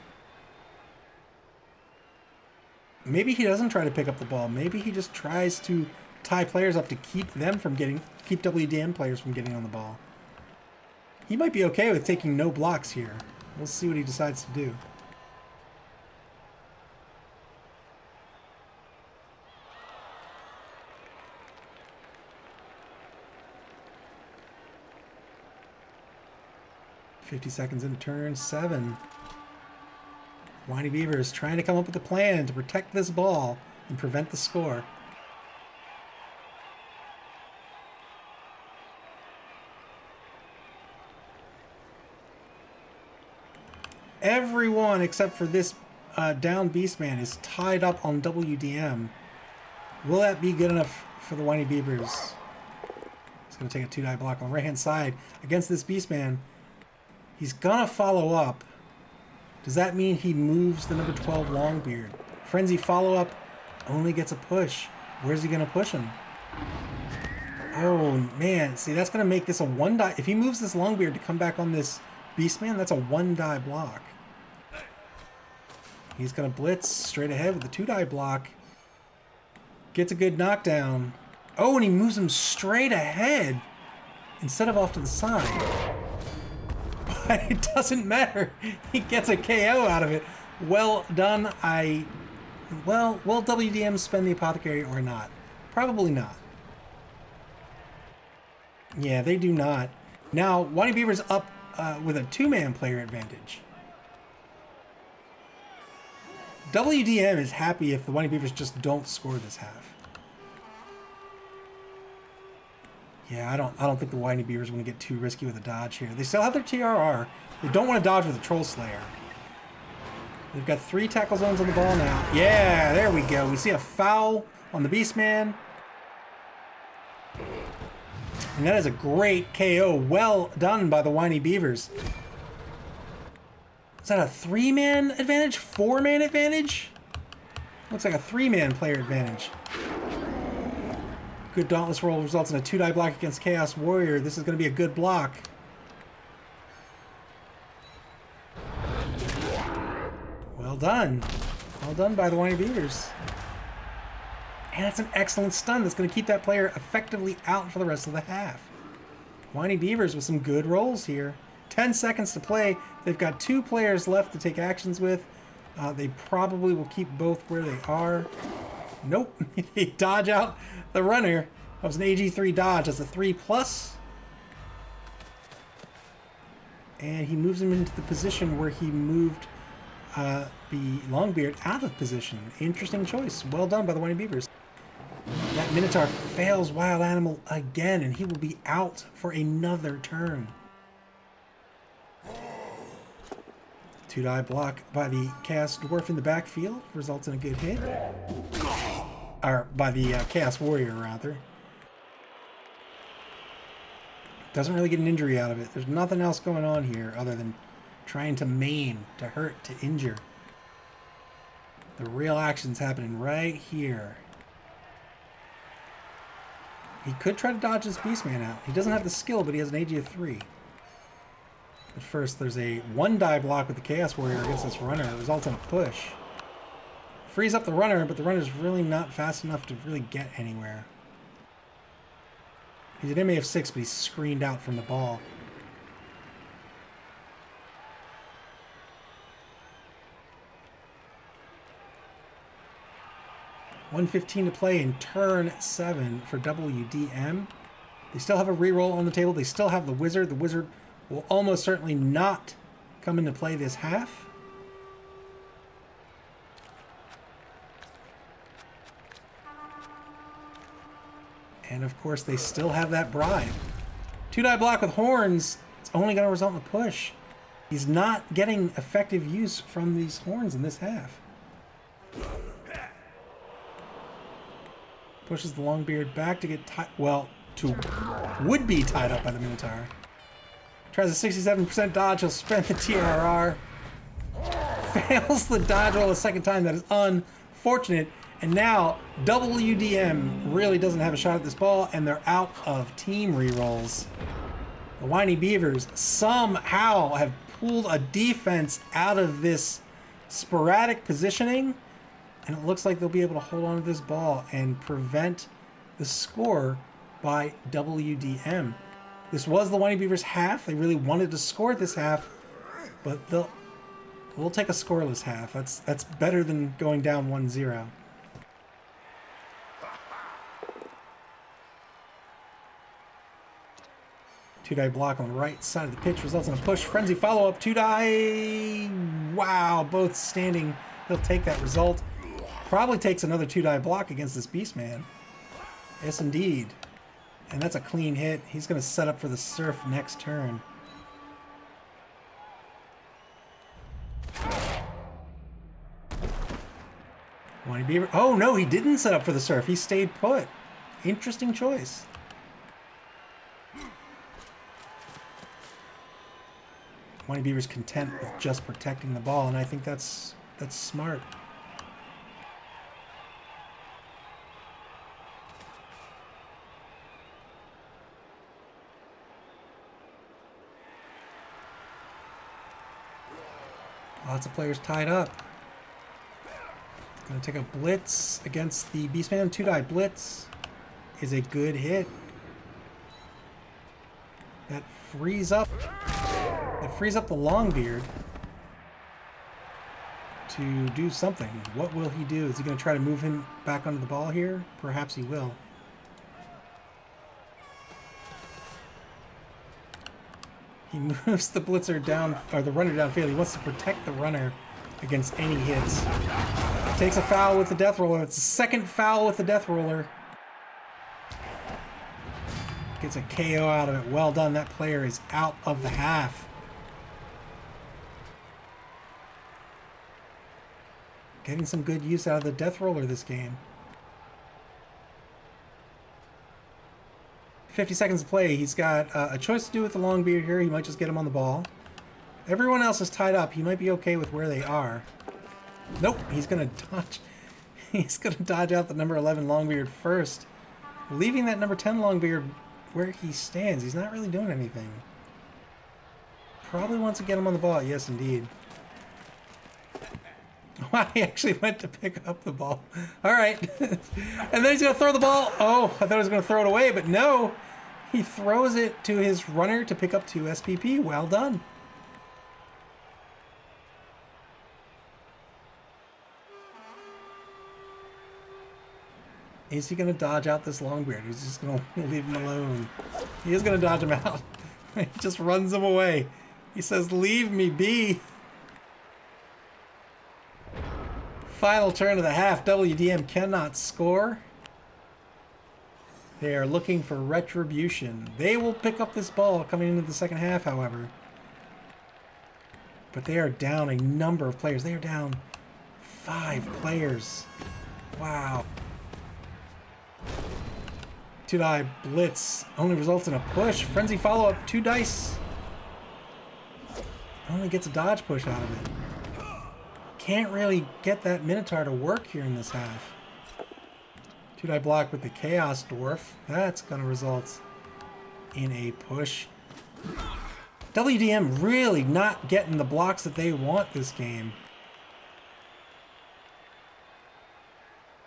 Maybe he doesn't try to pick up the ball. Maybe he just tries to tie players up to keep WDM players from getting on the ball. He might be okay with taking no blocks here. We'll see what he decides to do. $50 seconds into turn 7. Winey Bevers trying to come up with a plan to protect this ball and prevent the score. Everyone except for this down Beastman is tied up on WDM. Will that be good enough for the Winey Bevers? He's going to take a 2-die block on the right-hand side against this Beastman. He's going to follow up. Does that mean he moves the number 12 Longbeard? Frenzy follow-up only gets a push. Where's he going to push him? Oh, man. See, that's going to make this a 1-die. If he moves this Longbeard to come back on this Beastman, that's a 1-die block. He's going to blitz straight ahead with the 2-die block. Gets a good knockdown. Oh, and he moves him straight ahead instead of off to the side. But it doesn't matter. He gets a KO out of it. Well done. Well, will WDM spend the Apothecary or not? Probably not. Yeah, they do not. Now, Winey Bevers up with a 2-man player advantage. WDM is happy if the Winey Bevers just don't score this half. Yeah, I don't think the Winey Bevers want to get too risky with a dodge here. They still have their TRR. They don't want to dodge with a Troll Slayer. They've got 3 tackle zones on the ball now. Yeah, there we go. We see a foul on the Beastman. And that is a great KO. Well done by the Winey Bevers. Is that a 3-man advantage? 4-man advantage? Looks like a 3-man player advantage. Good Dauntless roll results in a 2-die block against Chaos Warrior. This is going to be a good block. Well done. Well done by the Winey Bevers. And that's an excellent stun that's going to keep that player effectively out for the rest of the half. Winey Bevers with some good rolls here. 10 seconds to play. They've got 2 players left to take actions with. They probably will keep both where they are. Nope. They dodge out the runner. That was an AG3 dodge. That's a 3+. And he moves him into the position where he moved the Longbeard out of position. Interesting choice. Well done by the Winey Bevers. That Minotaur fails Wild Animal again, and he will be out for another turn. 2-die block by the Chaos Dwarf in the backfield results in a good hit. Or by the Chaos Warrior, rather. Doesn't really get an injury out of it. There's nothing else going on here other than trying to maim, to hurt, to injure. The real action's happening right here. He could try to dodge this Beastman out. He doesn't have the skill, but he has an AG of 3. But first, there's a 1-die block with the Chaos Warrior against this runner. It results in a push. Frees up the runner, but the runner's really not fast enough to really get anywhere. He's an MA of 6, but he's screened out from the ball. $1:15 to play in turn 7 for WDM. They still have a reroll on the table. They still have the Wizard. The Wizard will almost certainly not come into play this half. And of course, they still have that bribe. 2-die block with horns. It's only going to result in a push. He's not getting effective use from these horns in this half. Pushes the Longbeard back to get would be tied up by the Minotaur. Tries a 67% dodge, he'll spend the TRR. Fails the dodge roll a second time, that is unfortunate. And now WDM really doesn't have a shot at this ball, and they're out of team rerolls. The Winey Bevers somehow have pulled a defense out of this sporadic positioning, and it looks like they'll be able to hold on to this ball and prevent the score by WDM. This was the Winey Bevers half. They really wanted to score this half, but we'll take a scoreless half. That's better than going down 1-0. Two-die block on the right side of the pitch results in a push. Frenzy follow-up. Two-die. Wow, both standing. He'll take that result. Probably takes another two-die block against this Beastman. Yes, indeed. And that's a clean hit. He's going to set up for the Surf next turn. Winey Beaver. Oh, no, he didn't set up for the Surf. He stayed put. Interesting choice. Winey Beaver's content with just protecting the ball, and I think that's smart. Lots of players tied up. Gonna take a blitz against the Beastman. Two-die blitz is a good hit. That frees up the Longbeard to do something. What will he do? Is he going to try to move him back onto the ball here? Perhaps he will. He moves the blitzer down, or the runner downfield. He wants to protect the runner against any hits. Takes a foul with the Death Roller. It's the second foul with the Death Roller. Gets a KO out of it. Well done. That player is out of the half. Getting some good use out of the Death Roller this game. 50 seconds to play. He's got a choice to do with the Longbeard here. He might just get him on the ball. Everyone else is tied up. He might be okay with where they are. Nope. He's going to dodge. He's going to dodge out the number 11 Longbeard first, leaving that number 10 Longbeard where he stands. He's not really doing anything. Probably wants to get him on the ball. Yes, indeed. Wow, he actually went to pick up the ball. All right. And then he's going to throw the ball. Oh, I thought he was going to throw it away, but no. He throws it to his runner to pick up 2 SPP. Well done. Is he going to dodge out this Longbeard? He's just going to leave him alone. He is going to dodge him out. He just runs him away. He says, "Leave me be." Final turn of the half. WDM cannot score. They are looking for retribution. They will pick up this ball coming into the second half, however. But they are down a number of players. They are down 5 players. Wow. Two-die blitz only results in a push. Frenzy follow-up, 2 dice. Only gets a dodge push out of it. Can't really get that Minotaur to work here in this half. Two-die block with the Chaos Dwarf. That's going to result in a push. WDM really not getting the blocks that they want this game.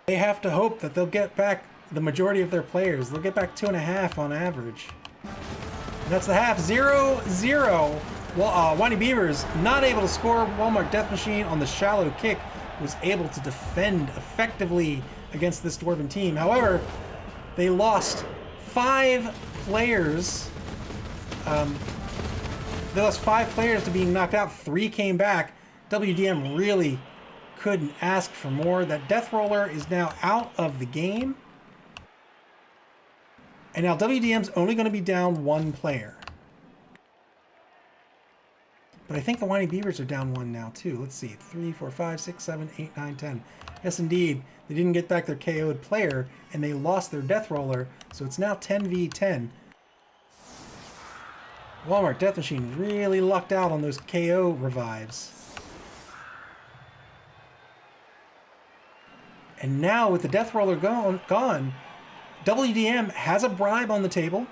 They have to hope that they'll get back the majority of their players. They'll get back 2.5 on average. And that's the half. 0-0. Well, Winey Bevers not able to score. Walmart Death Machine on the shallow kick was able to defend effectively against this Dwarven team. However, they lost 5 players. They lost 5 players to being knocked out. 3 came back. WDM really couldn't ask for more. That Death Roller is now out of the game. And now WDM's only going to be down 1 player. But I think the Winey Bevers are down 1 now, too. Let's see. 3, 4, 5, 6, 7, 8, 9, 10. Yes, indeed. They didn't get back their KO'd player, and they lost their Death Roller, so it's now 10v10. Walmart Death Machine really lucked out on those KO revives. And now, with the Death Roller gone, WDM has a bribe on the table.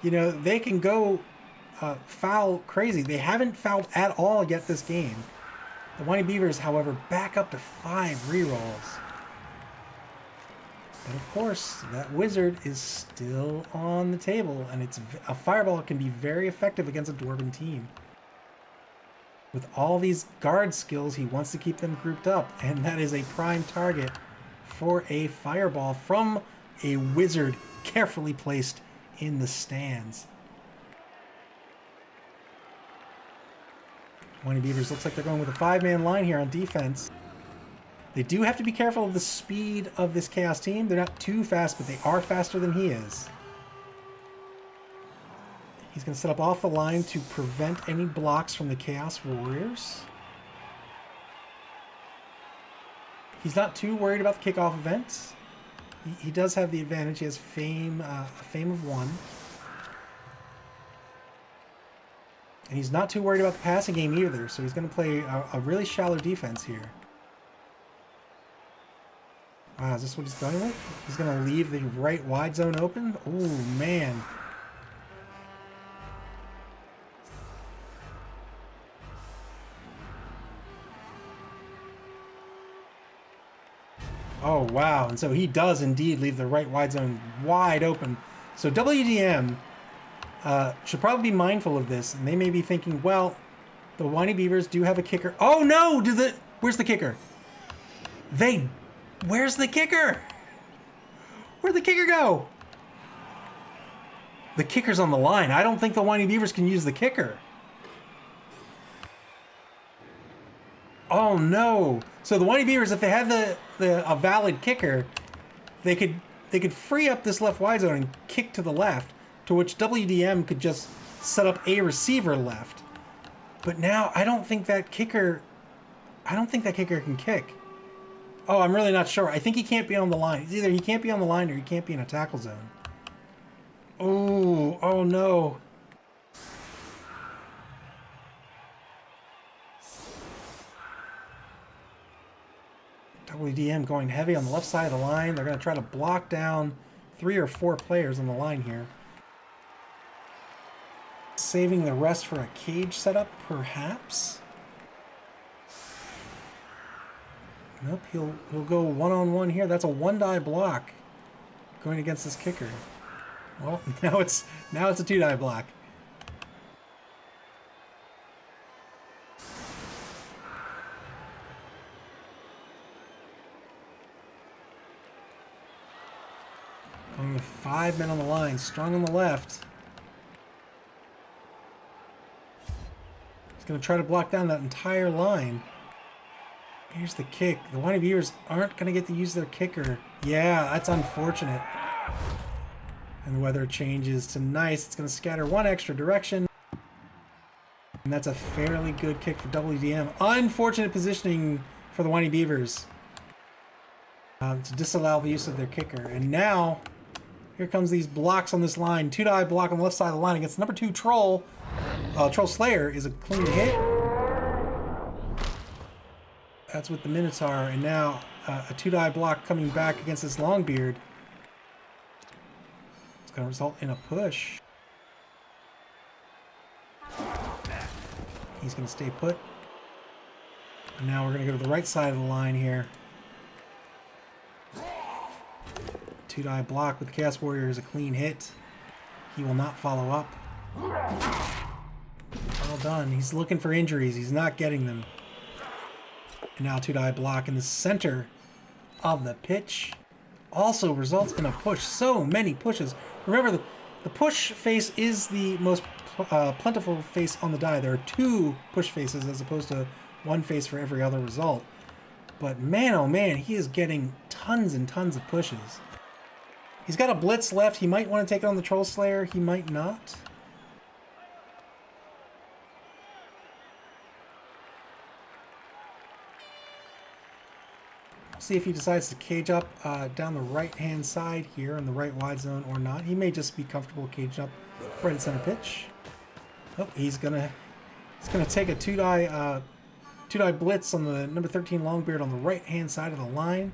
You know, they can go foul crazy. They haven't fouled at all yet this game. The Winey Bevers, however, back up to 5 rerolls. But of course, that wizard is still on the table, and it's a fireball can be very effective against a Dwarven team. With all these guard skills, he wants to keep them grouped up, and that is a prime target for a fireball from a wizard carefully placed in the stands. Winey Bevers looks like they're going with a 5-man line here on defense. They do have to be careful of the speed of this Chaos team. They're not too fast, but they are faster than he is. He's going to set up off the line to prevent any blocks from the Chaos Warriors. He's not too worried about the kickoff event. He does have the advantage. He has fame, a fame of 1. And he's not too worried about the passing game either, so he's going to play a really shallow defense here. Wow, is this what he's going with? He's going to leave the right wide zone open? Oh, man. Oh, wow. And so he does indeed leave the right wide zone wide open. So WDM should probably be mindful of this. And they may be thinking, well, the Winey Bevers do have a kicker. Oh, no! Where's the kicker? Where's the kicker? Where'd the kicker go? The kicker's on the line. I don't think the Winey Bevers can use the kicker. Oh, no. So the Winey Bevers, if they had a valid kicker, they could free up this left wide zone and kick to the left, to which WDM could just set up a receiver left. But now I don't think that kicker can kick. Oh, I'm really not sure. I think he can't be on the line. It's either he can't be on the line or he can't be in a tackle zone. Oh no. WDM going heavy on the left side of the line. They're going to try to block down 3 or 4 players on the line here. Saving the rest for a cage setup, perhaps? Nope, he'll go one-on-one here. That's a 1-die block going against this kicker. Well, now it's a 2-die block. Going with 5 men on the line, strong on the left. He's going to try to block down that entire line. Here's the kick. The Winey Bevers aren't going to get to use their kicker. Yeah, that's unfortunate. And the weather changes to nice. It's going to scatter 1 extra direction. And that's a fairly good kick for WDM. Unfortunate positioning for the Winey Bevers to disallow the use of their kicker. And now, here comes these blocks on this line. 2-die block on the left side of the line against number 2 Troll. Troll Slayer is a clean hit. That's with the Minotaur, and now a 2-die block coming back against this Longbeard. It's going to result in a push. He's going to stay put. And now we're going to go to the right side of the line here. 2-die block with the Chaos Warrior is a clean hit. He will not follow up. Well done. He's looking for injuries. He's not getting them. And now 2-die block in the center of the pitch also results in a push. So many pushes. Remember, the push face is the most plentiful face on the die. There are 2 push faces as opposed to 1 face for every other result. But man, oh man, he is getting tons and tons of pushes. He's got a blitz left. He might want to take on the Troll Slayer. He might not. see if he decides to cage up down the right-hand side here in the right wide zone or not. He may just be comfortable caging up right at center pitch. Oh, he's gonna take a two-die blitz on the number 13 Longbeard on the right-hand side of the line.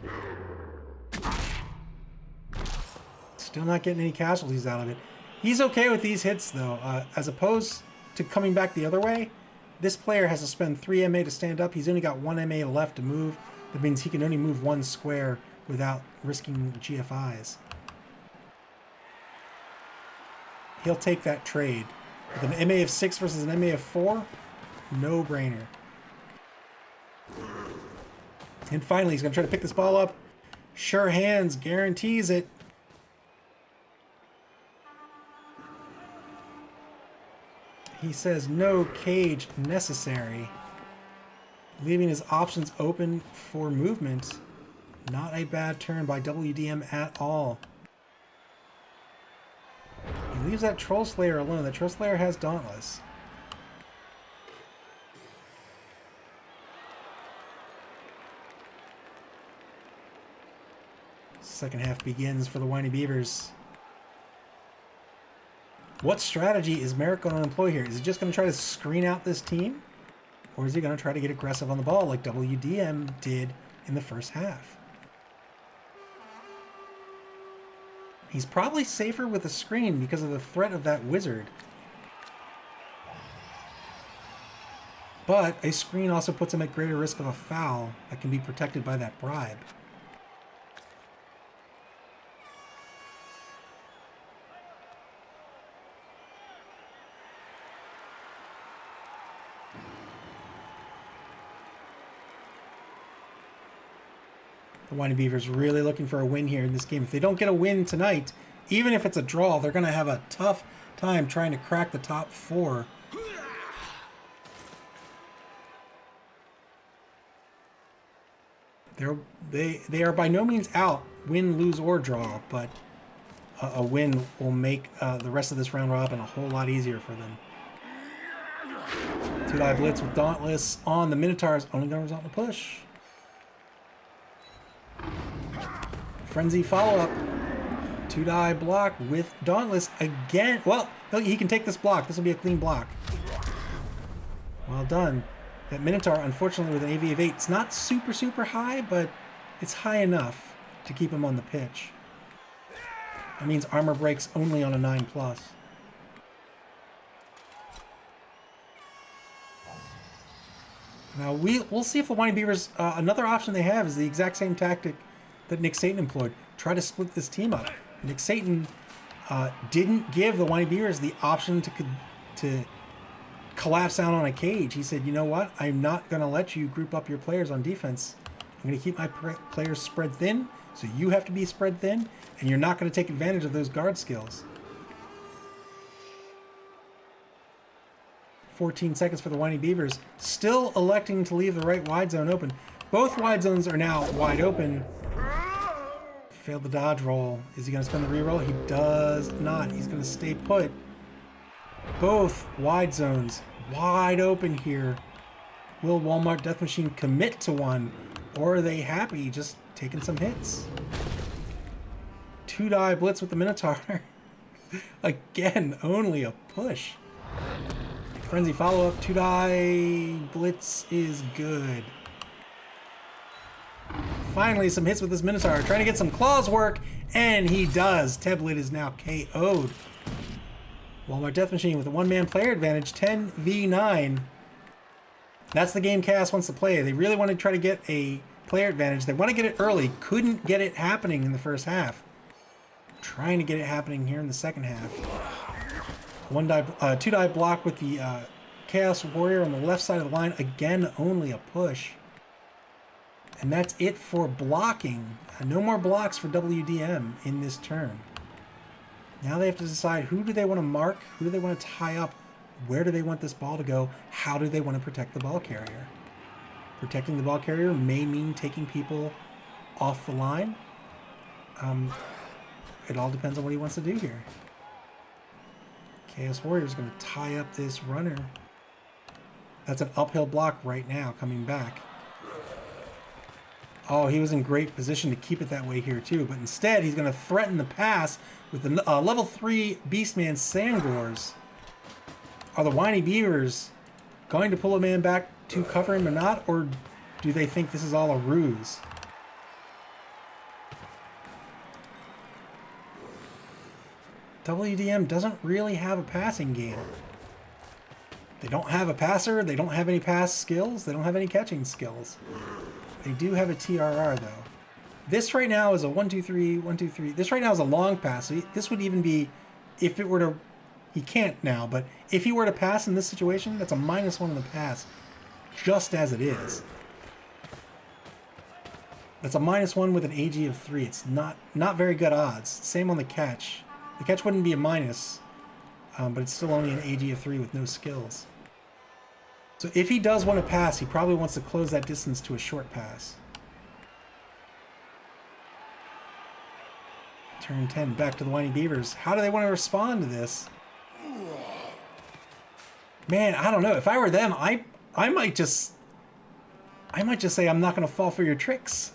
Still not getting any casualties out of it. He's okay with these hits though, as opposed to coming back the other way. This player has to spend 3 MA to stand up. He's only got 1 MA left to move. That means he can only move 1 square without risking GFIs. He'll take that trade. With an MA of 6 versus an MA of 4, no brainer. And finally, he's going to try to pick this ball up. Sure hands, guarantees it. He says no cage necessary, leaving his options open for movement. Not a bad turn by WDM at all. He leaves that Troll Slayer alone. That Troll Slayer has Dauntless. Second half begins for the Winey Bevers. What strategy is Merrick going to employ here? Is he just going to try to screen out this team? Or is he going to try to get aggressive on the ball like WDM did in the first half? He's probably safer with a screen because of the threat of that wizard. But a screen also puts him at greater risk of a foul that can be protected by that bribe. The Winey Bevers really looking for a win here in this game. If they don't get a win tonight, even if it's a draw, they're going to have a tough time trying to crack the top 4. They are by no means out, win, lose, or draw, but a win will make the rest of this round robin a whole lot easier for them. Two-die blitz with Dauntless on the Minotaurs, only going to result in a push. Frenzy follow-up. Two-die block with Dauntless again. Well, he can take this block. This will be a clean block. Well done. That Minotaur, unfortunately, with an AV of 8, it's not super, super high, but it's high enough to keep him on the pitch. That means armor breaks only on a 9+. Now, we'll see if the Winey Bevers, another option they have is the exact same tactic that Nick Satan employed. Try to split this team up. Nick Satan didn't give the Winey Bevers the option to collapse out on a cage. He said, you know what? I'm not going to let you group up your players on defense. I'm going to keep my players spread thin, so you have to be spread thin, and you're not going to take advantage of those guard skills. 14 seconds for the Winey Bevers. Still electing to leave the right wide zone open. Both wide zones are now wide open. Failed the dodge roll. Is he going to spend the reroll? He does not. He's going to stay put. Both wide zones wide open here. Will Walmart Death Machine commit to one? Or are they happy just taking some hits? Two-die blitz with the Minotaur. Again, only a push. Frenzy follow-up. Two-die blitz is good. Finally, some hits with this Minotaur. Trying to get some claws work, and he does. Teblit is now KO'd. Walmart Death Machine with a one-man player advantage, 10v9. That's the game Chaos wants to play. They really want to try to get a player advantage. They want to get it early. Couldn't get it happening in the first half. Trying to get it happening here in the second half. Two-die block with the Chaos Warrior on the left side of the line. Again, only a push. And that's it for blocking. No more blocks for WDM in this turn. Now they have to decide who do they want to mark, who do they want to tie up, where do they want this ball to go, how do they want to protect the ball carrier. Protecting the ball carrier may mean taking people off the line. It all depends on what he wants to do here. Chaos Warrior is going to tie up this runner. That's an uphill block right now coming back. Oh, he was in great position to keep it that way here too, but instead he's going to threaten the pass with the level 3 Beastman Sandgors. Are the Winey Bevers going to pull a man back to cover him or not, or do they think this is all a ruse? WDM doesn't really have a passing game. They don't have a passer, they don't have any pass skills, they don't have any catching skills. They do have a TRR though. This right now is a 1-2-3, 1-2-3. This right now is a long pass. So this would even be, if it were to, he can't now, but if he were to pass in this situation, that's a -1 in the pass, just as it is. That's a -1 with an AG of 3. It's not very good odds. Same on the catch. The catch wouldn't be a minus, but it's still only an AG of 3 with no skills. So if he does want to pass, he probably wants to close that distance to a short pass. Turn 10, back to the Winey Bevers. How do they want to respond to this? Man, I don't know. If I were them, I might just say I'm not going to fall for your tricks.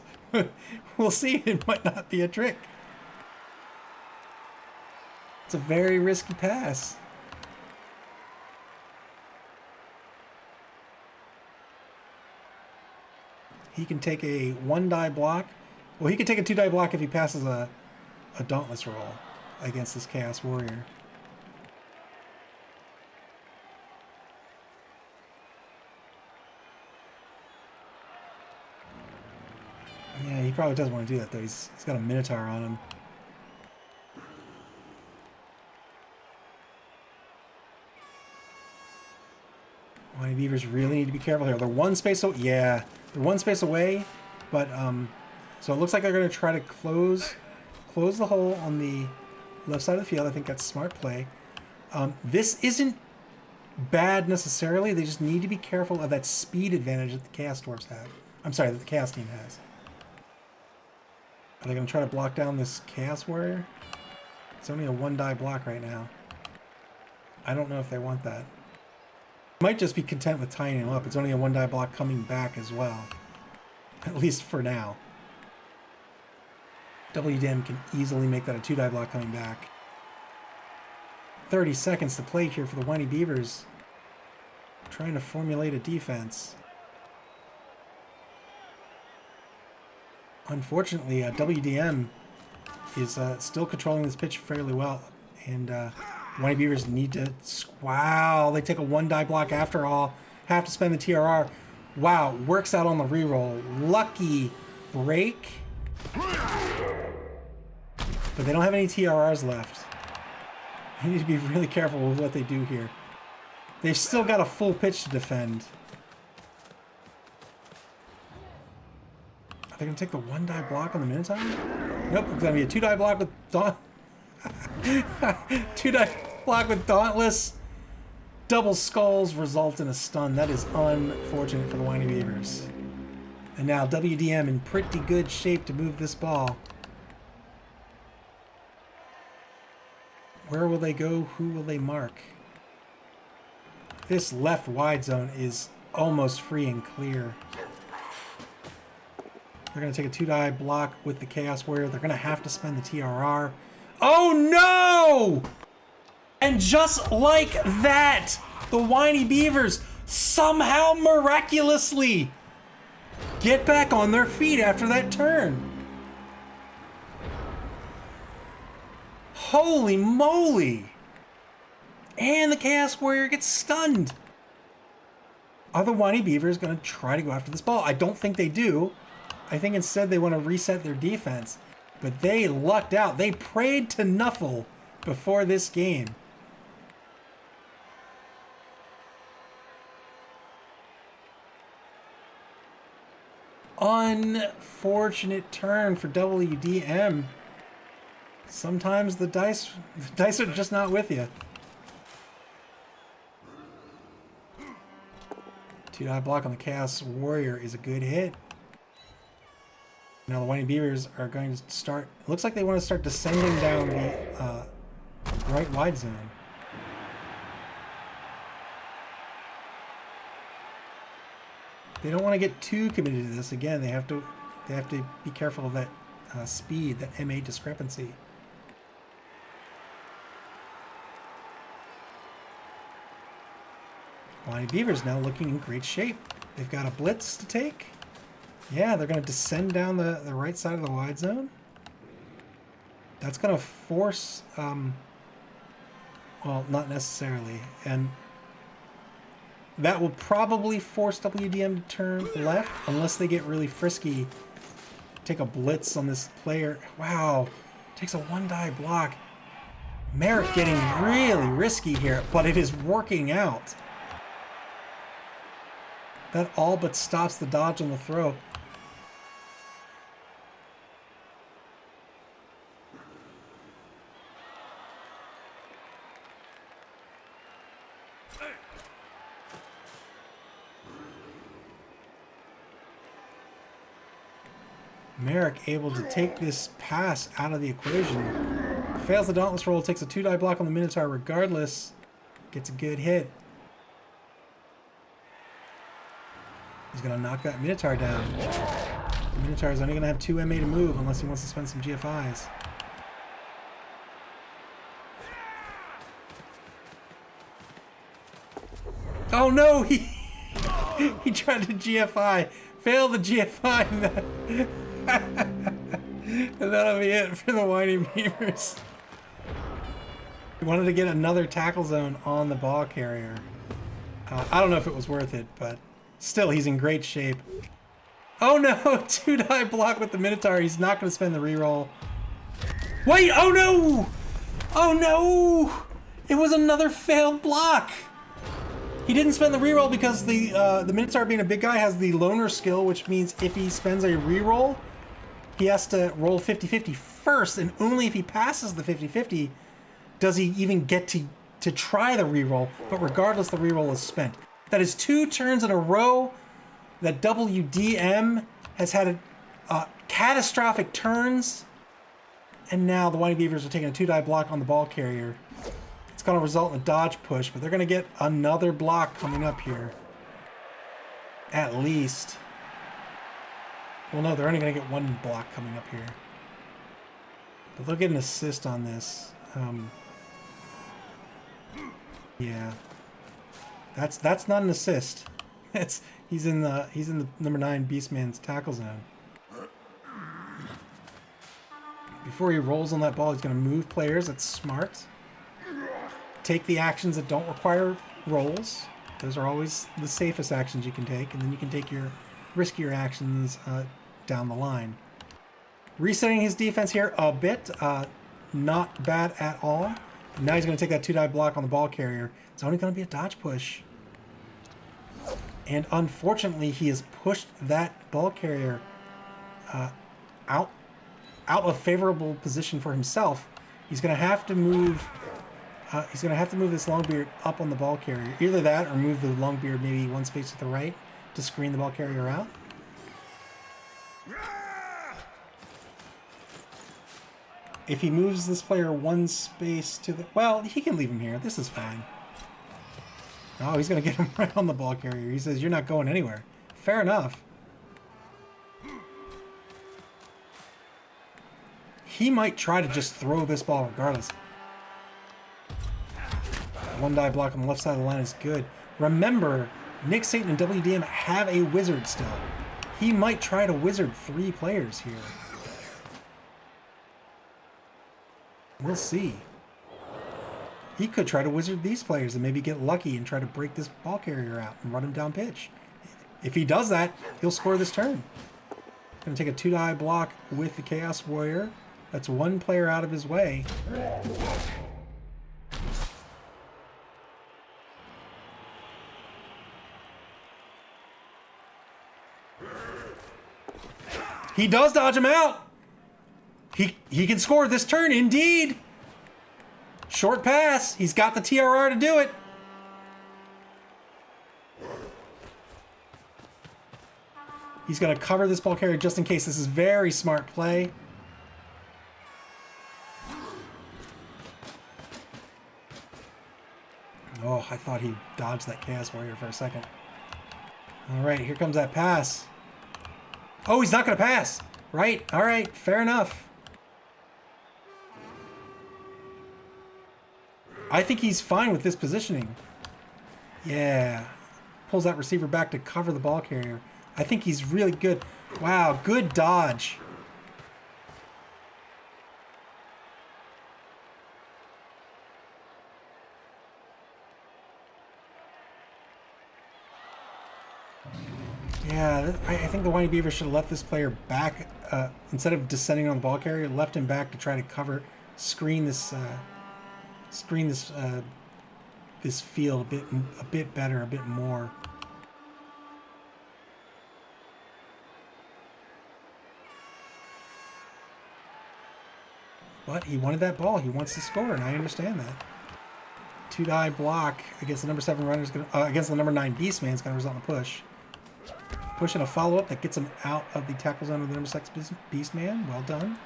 We'll see. It might not be a trick. It's a very risky pass. He can take a 1-die block. Well, he can take a 2-die block if he passes a Dauntless roll against this Chaos Warrior. Yeah, he probably doesn't want to do that though. He's got a Minotaur on him. Winey Bevers really need to be careful here. They're one space away. Yeah, they're one space away, but so it looks like they're going to try to close the hole on the left side of the field. I think that's smart play. This isn't bad necessarily. They just need to be careful of that speed advantage that the Chaos Dwarves have. I'm sorry, that the Chaos team has. Are they going to try to block down this Chaos Warrior? It's only a 1-die block right now. I don't know if they want that. Might just be content with tying him up. It's only a 1-die block coming back as well. At least for now. WDM can easily make that a 2-die block coming back. 30 seconds to play here for the Winey Bevers. Trying to formulate a defense. Unfortunately, WDM is still controlling this pitch fairly well. And Winey Bevers need to... Wow, they take a 1-die block after all. Have to spend the TRR. Wow, works out on the reroll. Lucky break. But they don't have any TRRs left. They need to be really careful with what they do here. They've still got a full pitch to defend. Are they going to take the 1-die block on the Minotaur? Nope, it's going to be a 2-die block with Daunt... 2-die block with Dauntless. Double skulls result in a stun. That is unfortunate for the Winey Bevers. And now WDM in pretty good shape to move this ball. Where will they go? Who will they mark? This left wide zone is almost free and clear. They're going to take a 2-die block with the Chaos Warrior. They're going to have to spend the TRR. Oh no! And just like that, the Winey Bevers somehow miraculously get back on their feet after that turn. Holy moly! And the Chaos Warrior gets stunned. Are the Winey Bevers going to try to go after this ball? I don't think they do. I think instead they want to reset their defense. But they lucked out. They prayed to Nuffle before this game. Unfortunate turn for WDM. Sometimes the dice are just not with you. 2-die block on the Chaos Warrior is a good hit. Now the Winey Bevers are going to start... It looks like they want to start descending down the right wide zone. They don't want to get too committed to this. Again, they have to They have to be careful of that speed, that MA discrepancy. Winey Bevers now looking in great shape. They've got a blitz to take. Yeah, they're going to descend down the right side of the wide zone. That's going to force, well, not necessarily. And that will probably force WDM to turn left unless they get really frisky. Take a blitz on this player. Wow, takes a one-die block. Merrick getting really risky here, but it is working out. That all but stops the dodge on the throw. Merrick able to take this pass out of the equation. Fails the Dauntless roll, takes a 2-die block on the Minotaur regardless. Gets a good hit. He's going to knock that Minotaur down. The Minotaur is only going to have 2 MA to move unless he wants to spend some GFIs. Oh no! He tried to GFI. Failed the GFI. And that'll be it for the Winey Bevers. He wanted to get another tackle zone on the ball carrier. I don't know if it was worth it, but still, he's in great shape. Oh no! 2-die block with the Minotaur. He's not going to spend the reroll. Wait! Oh no! Oh no! It was another failed block! He didn't spend the reroll because the Minotaur, being a big guy, has the loner skill, which means if he spends a reroll, he has to roll 50-50 first, and only if he passes the 50-50 does he even get to try the reroll, but regardless, the reroll is spent. That is 2 turns in a row that WDM has had catastrophic turns, and now the Winey Bevers are taking a 2-die block on the ball carrier. It's going to result in a dodge push, but they're going to get another block coming up here. At least. Well, no, they're only going to get 1 block coming up here. But they'll get an assist on this. Yeah. That's not an assist. He's in the number 9 Beastman's tackle zone. Before he rolls on that ball, he's going to move players. That's smart. Take the actions that don't require rolls. Those are always the safest actions you can take, and then you can take your riskier actions down the line. Resetting his defense here a bit. Not bad at all. Now he's going to take that 2-die block on the ball carrier. It's only going to be a dodge push. And unfortunately, he has pushed that ball carrier out of favorable position for himself. He's going to have to move. He's going to have to move this Longbeard up on the ball carrier. Either that or move the Longbeard maybe 1 space to the right to screen the ball carrier out. If he moves this player 1 space to the... Well, he can leave him here. This is fine. Oh, he's going to get him right on the ball carrier. He says, you're not going anywhere. Fair enough. He might try to just throw this ball regardless. 1-die block on the left side of the line is good. Remember, Nick Satan and WDM have a wizard still. He might try to wizard 3 players here. We'll see. He could try to wizard these players and maybe get lucky and try to break this ball carrier out and run him down pitch. If he does that, he'll score this turn. Going to take a 2-die block with the Chaos Warrior. That's 1 player out of his way. He does dodge him out. He can score this turn, indeed. Short pass. He's got the TRR to do it. He's going to cover this ball carrier just in case. This is very smart play. Oh, I thought he dodged that Chaos Warrior for a second. All right, here comes that pass. Oh, he's not going to pass. Right. All right. Fair enough. I think he's fine with this positioning. Yeah. Pulls that receiver back to cover the ball carrier. I think he's really good. Wow. Good dodge. Yeah, I think the Winey Beavers should have left this player back instead of descending on the ball carrier. Left him back to try to cover, screen this this field a bit better, a bit more. But he wanted that ball. He wants to score, and I understand that. 2-die block against the number 7 runner is against the number 9 Beastman is going to result in a push. Pushing a follow-up that gets him out of the tackle zone of the number 6 Beastman. Well done.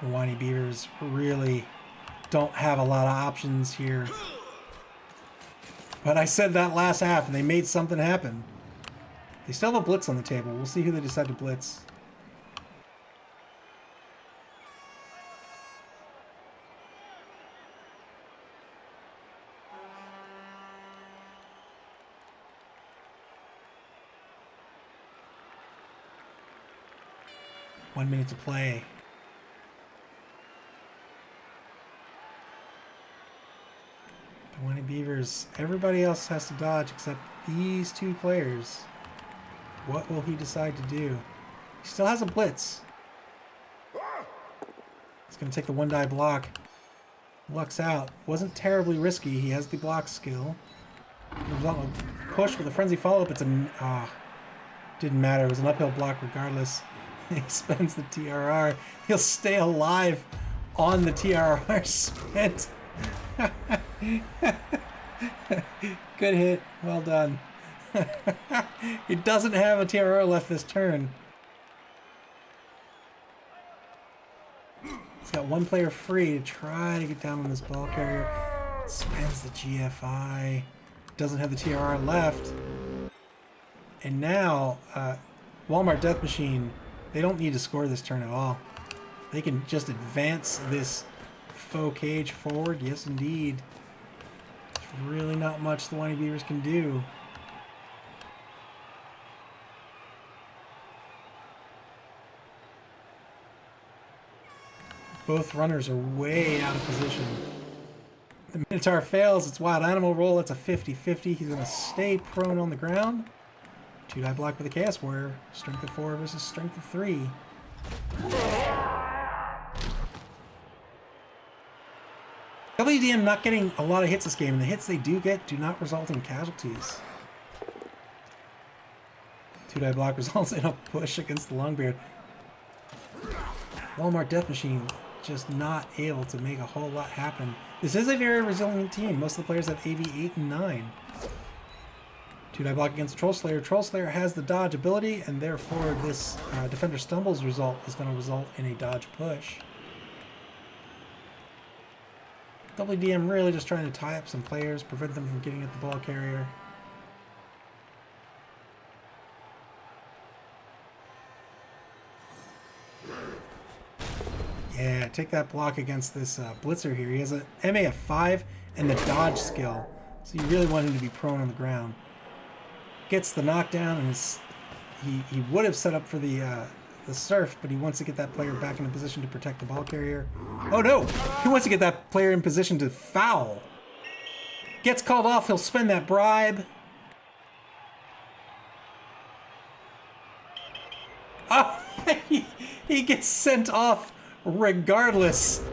The Winey Beavers really don't have a lot of options here. But I said that last half, and they made something happen. They still have a blitz on the table. We'll see who they decide to blitz. One minute to play. The Winey Beavers, everybody else has to dodge except these 2 players. What will he decide to do? He still has a blitz. He's going to take the 1-die block. Lucks out. Wasn't terribly risky. He has the block skill. The result of a push with a frenzy follow-up. It's a... didn't matter. It was an uphill block regardless. He spends the TRR. He'll stay alive on the TRR spent. Good hit. Well done. He doesn't have a TRR left this turn. He's got 1 player free to try to get down on this ball carrier. Spends the GFI. Doesn't have the TRR left. And now, Walmart Death Machine, they don't need to score this turn at all. They can just advance this faux cage forward. Yes, indeed. There's really not much the Winey Beavers can do. Both runners are way out of position. The Minotaur fails its wild animal roll. It's a 50-50. He's going to stay prone on the ground. 2-die block with a Chaos Warrior. Strength of 4 versus strength of 3. WDM not getting a lot of hits this game, and the hits they do get do not result in casualties. 2-die block results in a push against the Longbeard. Walmart Death Machine just not able to make a whole lot happen. This is a very resilient team. Most of the players have AV 8 and 9. 2-die block against Troll Slayer. Troll Slayer has the dodge ability, and therefore this Defender Stumbles result is going to result in a dodge push. WDM really just trying to tie up some players, prevent them from getting at the ball carrier. Yeah, take that block against this blitzer here. He has a MA of 5 and the dodge skill, so you really want him to be prone on the ground. Gets the knockdown, and he would have set up for the surf, but he wants to get that player back in a position to protect the ball carrier. Oh no! He wants to get that player in position to foul. Gets called off. He'll spend that bribe. Oh, he gets sent off regardless.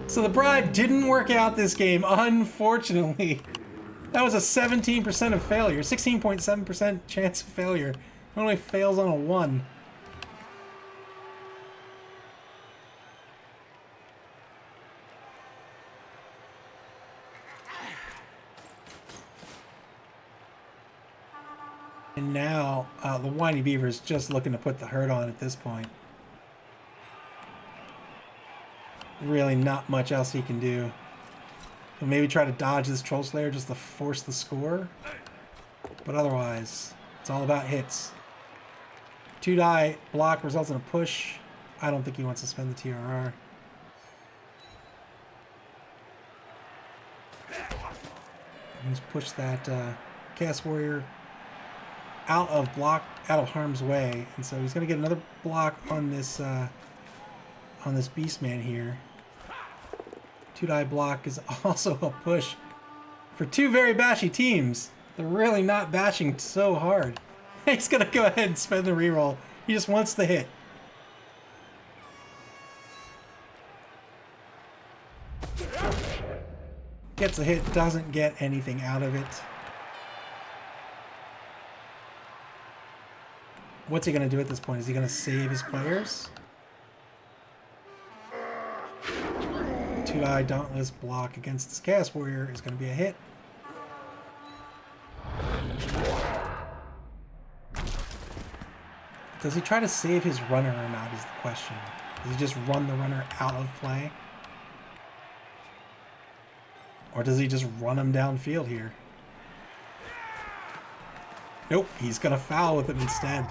So the bribe didn't work out this game, unfortunately. That was a 17% of failure, 16.7% chance of failure. It only fails on a 1. And now the Winey Beaver is just looking to put the hurt on at this point. Really not much else he can do. He'll maybe try to dodge this Troll Slayer just to force the score. But otherwise, it's all about hits. 2-die block results in a push. I don't think he wants to spend the TRR. He's pushed that Chaos Warrior out of harm's way, and so he's going to get another block on this Beastman here. 2-die block is also a push for two very bashy teams. They're really not bashing so hard. He's going to go ahead and spend the reroll. He just wants the hit. Gets a hit, doesn't get anything out of it. What's he going to do at this point? Is he going to save his players? 2-die Dauntless block against this Chaos Warrior is going to be a hit. Does he try to save his runner or not is the question. Does he just run the runner out of play? Or does he just run him downfield here? Nope, he's going to foul with it instead.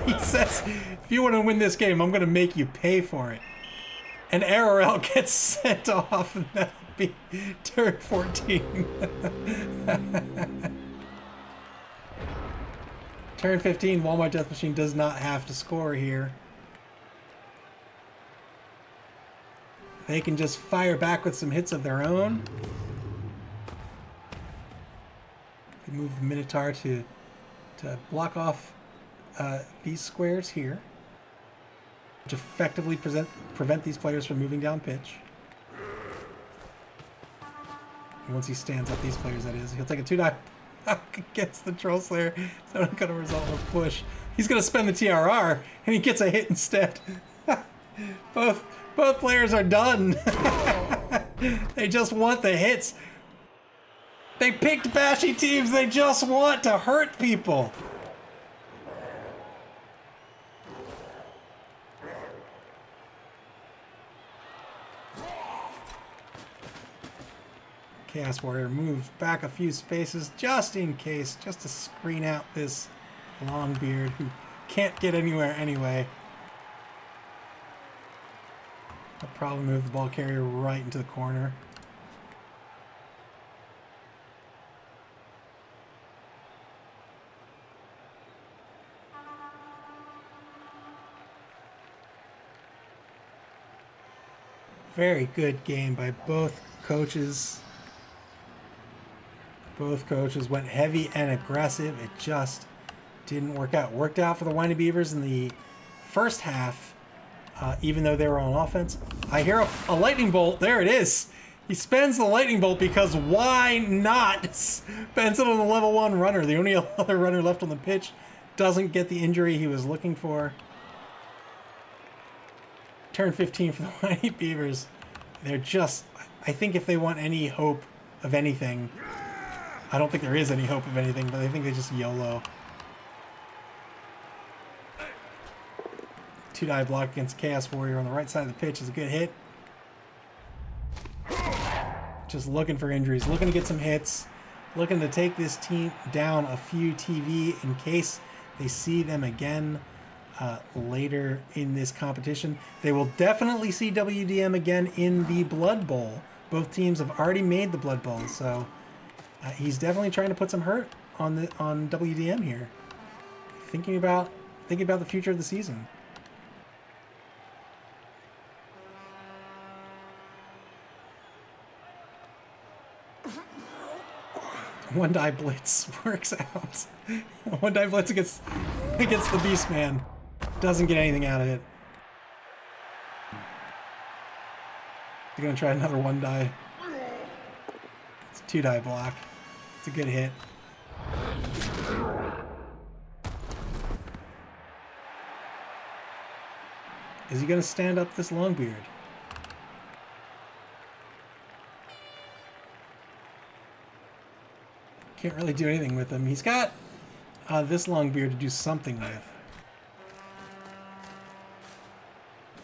He says, if you want to win this game, I'm going to make you pay for it. And RRL gets sent off, and that'll be turn 14. Turn 15, Walmart Death Machine does not have to score here. They can just fire back with some hits of their own. They move the Minotaur to block off these squares here, which effectively prevent these players from moving down pitch. And once he stands up, these players that is, he'll take a 2-die against the Troll Slayer. It's not going to result in a push. He's going to spend the TRR, and he gets a hit instead. Both players are done. They just want the hits. They picked bashy teams. They just want to hurt people. Chaos Warrior moves back a few spaces just in case, just to screen out this Longbeard who can't get anywhere anyway. I'll probably move the ball carrier right into the corner. Very good game by both coaches. Both coaches went heavy and aggressive. It just didn't work out. Worked out for the Winey Bevers in the first half, even though they were on offense. I hear a lightning bolt. There it is. He spends the lightning bolt because why not? Spends it on the level 1 runner. The only other runner left on the pitch. Doesn't get the injury he was looking for. Turn 15 for the Winey Bevers. They're just, I think if they want any hope of anything, I don't think there is any hope of anything, but I think they just YOLO. 2-die block against Chaos Warrior on the right side of the pitch is a good hit. Just looking for injuries, looking to get some hits, looking to take this team down a few TV in case they see them again later in this competition. They will definitely see WDM again in the Blood Bowl. Both teams have already made the Blood Bowl, so he's definitely trying to put some hurt on WDM here. Thinking about the future of the season. One die blitz works out. One die blitz against the Beastman. Doesn't get anything out of it. They're gonna try another one die. It's a 2-die block. It's a good hit. Is he gonna stand up this Longbeard? Can't really do anything with him. He's got this Longbeard to do something with.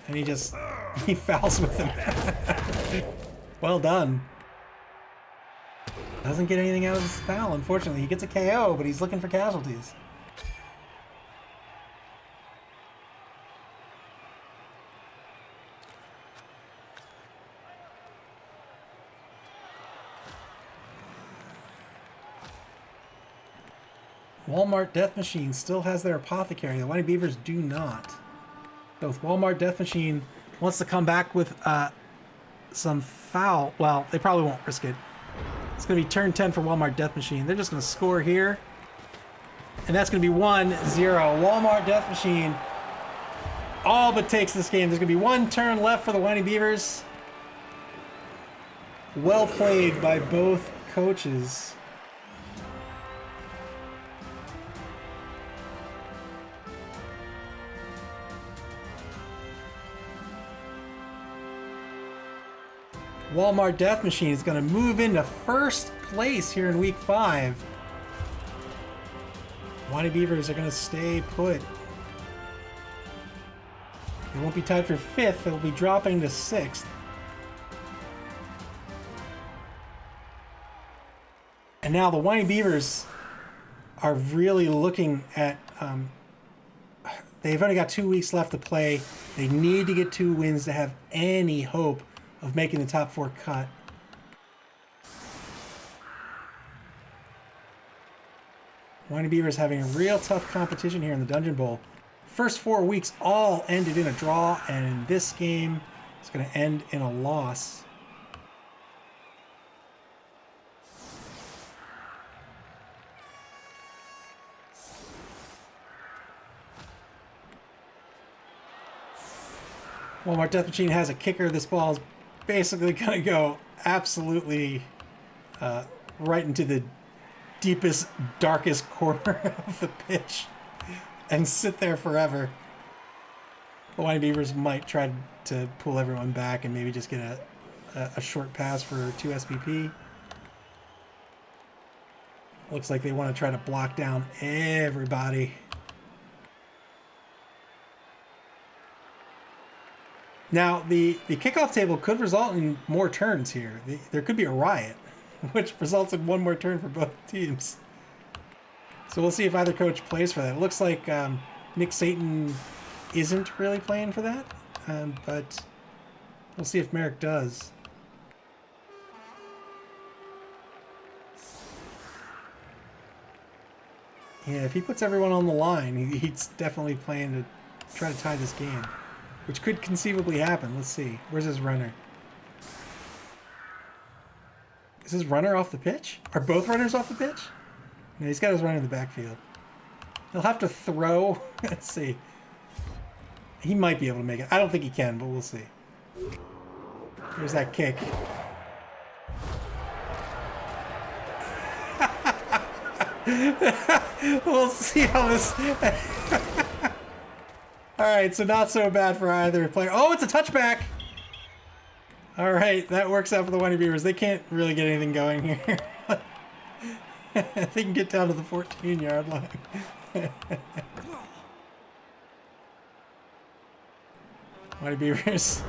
And he fouls with him. Well done. Doesn't get anything out of his foul, unfortunately. He gets a KO, but he's looking for casualties. Walmart Death Machine still has their apothecary. The Winey Bevers do not. So if Walmart Death Machine wants to come back with some foul, well, they probably won't risk it. It's going to be turn 10 for Walmart Death Machine. They're just going to score here. And that's going to be 1-0. Walmart Death Machine all but takes this game. There's going to be one turn left for the Winey Bevers. Well played by both coaches. Walmart Death Machine is going to move into first place here in week 5. Winey Bevers are going to stay put. They won't be tied for 5th. They'll be dropping to 6th. And now the Winey Bevers are really looking at... they've only got 2 weeks left to play. They need to get 2 wins to have any hope of making the top 4 cut. Winey Bevers having a real tough competition here in the Dungeon Bowl. First 4 weeks all ended in a draw, and in this game, it's going to end in a loss. Walmart Death Machine has a kicker. This ball is basically going to go absolutely right into the deepest, darkest corner of the pitch and sit there forever. The Winey Bevers might try to pull everyone back and maybe just get a short pass for 2 SPP. Looks like they want to try to block down everybody. Now, the kickoff table could result in more turns here. There could be a riot, which results in 1 more turn for both teams. So we'll see if either coach plays for that. It looks like Nick Satan isn't really playing for that, but we'll see if Merrick does. Yeah, if he puts everyone on the line, he's definitely playing to try to tie this game. Which could conceivably happen. Let's see. Where's his runner? Is his runner off the pitch? Are both runners off the pitch? No, he's got his runner in the backfield. He'll have to throw. Let's see. He might be able to make it. I don't think he can, but we'll see. Here's that kick. We'll see how this... All right, so not so bad for either player. Oh, it's a touchback. All right, that works out for the Winey Bevers. They can't really get anything going here. They can get down to the 14-yard line. Winey Bevers,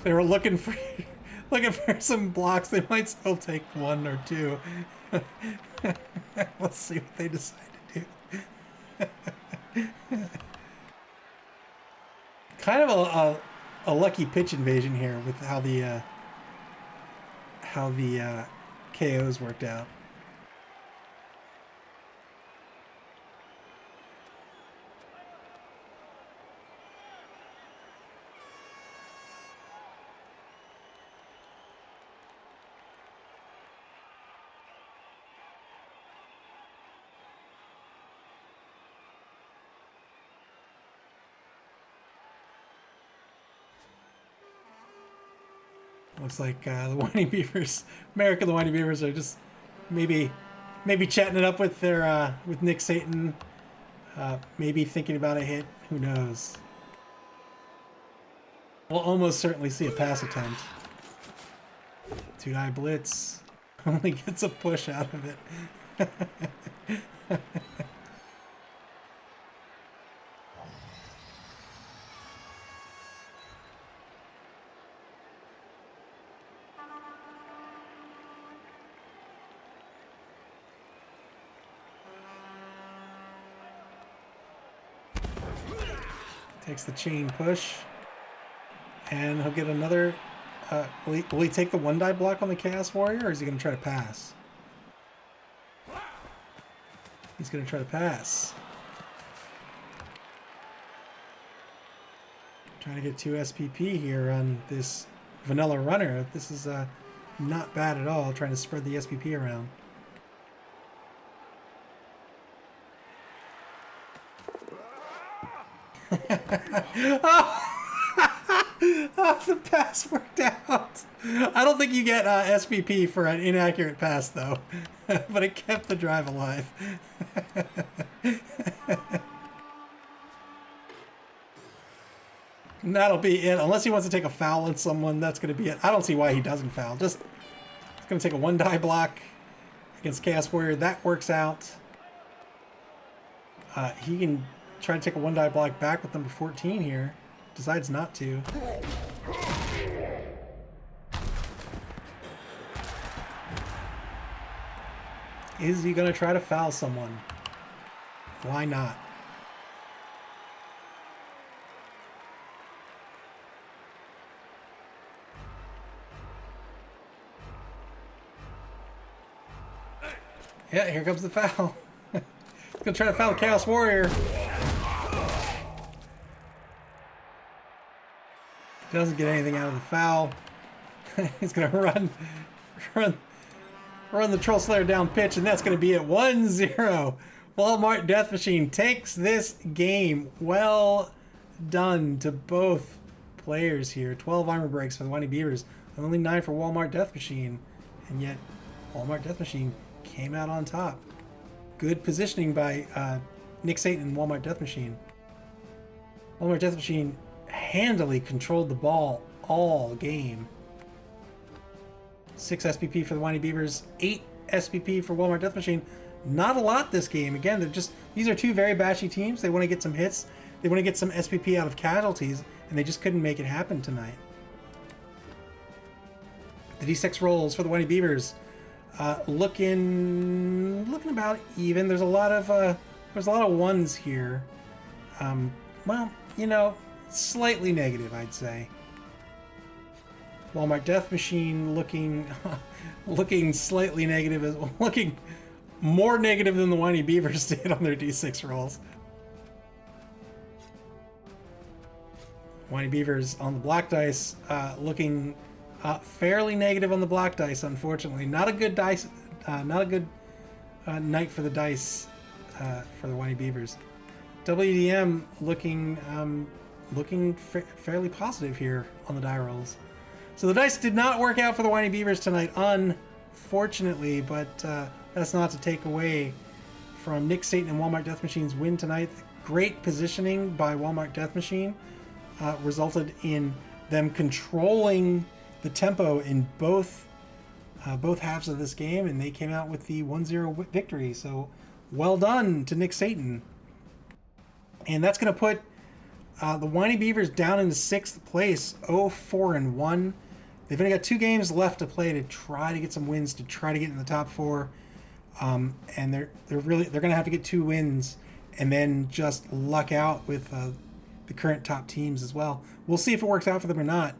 they were looking for some blocks. They might still take 1 or 2. Let's see what they decide to do. Kind of a lucky pitch invasion here with how the KOs worked out. Looks like the Winey Bevers, Merrick and the Winey Bevers are just maybe chatting it up with their with Nick Satan, maybe thinking about a hit. Who knows? We'll almost certainly see a pass attempt. 2-eye blitz only gets a push out of it. Takes the chain push. And he'll get another... will he take the one die block on the Chaos Warrior, or is he going to try to pass? He's going to try to pass. Trying to get 2 SPP here on this vanilla runner. This is not bad at all, trying to spread the SPP around. Oh, the pass worked out. I don't think you get SPP for an inaccurate pass, though. But it kept the drive alive. And that'll be it. Unless he wants to take a foul on someone, that's going to be it. I don't see why he doesn't foul. Just he's going to take a one die block against Chaos Warrior. That works out. He can try to take a one die block back with number 14 here. Decides not to. Is he going to try to foul someone? Why not? Yeah, here comes the foul. He's going to try to foul the Chaos Warrior. Doesn't get anything out of the foul. He's going to run the Troll Slayer down pitch, and that's going to be it. 1-0. Walmart Death Machine takes this game. Well done to both players here. 12 armor breaks for the Winey Bevers. Only 9 for Walmart Death Machine. And yet, Walmart Death Machine came out on top. Good positioning by Nick Satan and Walmart Death Machine. Walmart Death Machine handily controlled the ball all game. 6 SPP for the Winey Bevers, 8 SPP for Walmart Death Machine. Not a lot this game. Again, these are two very bashy teams. They want to get some hits. They want to get some SPP out of casualties, and they just couldn't make it happen tonight. The D6 rolls for the Winey Bevers. Looking about even. There's a lot of ones here. Well, you know, slightly negative, I'd say. Walmart Death Machine looking slightly negative, looking more negative than the Winey Bevers did on their D6 rolls. Winey Bevers on the black dice, looking fairly negative on the black dice. Unfortunately, not a good dice, not a good night for the dice for the Winey Bevers. WDM looking fairly positive here on the die rolls. So the dice did not work out for the Winey Bevers tonight, unfortunately, but that's not to take away from Nick Satan and Walmart Death Machine's win tonight. Great positioning by Walmart Death Machine resulted in them controlling the tempo in both halves of this game, and they came out with the 1-0 victory. So well done to Nick Satan. And that's going to put the Winey Bevers down into 6th place, 0-4-1. They've only got 2 games left to play to try to get some wins, to try to get in the top 4. And they're going to have to get 2 wins and then just luck out with the current top teams as well. We'll see if it works out for them or not.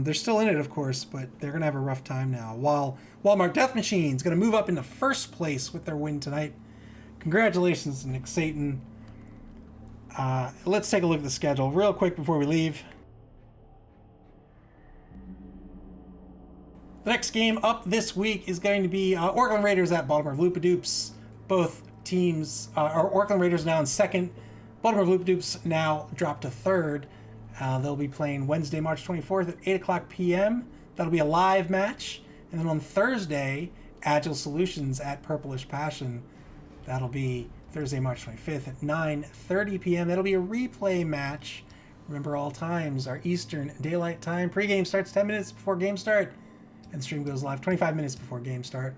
They're still in it, of course, but they're going to have a rough time now. While Walmart Death Machine's going to move up into 1st place with their win tonight. Congratulations to Nick Satan. Let's take a look at the schedule real quick before we leave. The next game up this week is going to be Orkland Raiders at Baltimore Vloopadoops. Both teams, or Orkland Raiders now in 2nd. Baltimore Vloopadoops now dropped to 3rd. They'll be playing Wednesday, March 24th at 8 o'clock p.m. That'll be a live match. And then on Thursday, Agile Solutions at Purplish Passion. That'll be Thursday, March 25th at 9:30 p.m. That'll be a replay match. Remember, all times are Eastern Daylight Time. Pre-game starts 10 minutes before game start, and stream goes live 25 minutes before game start.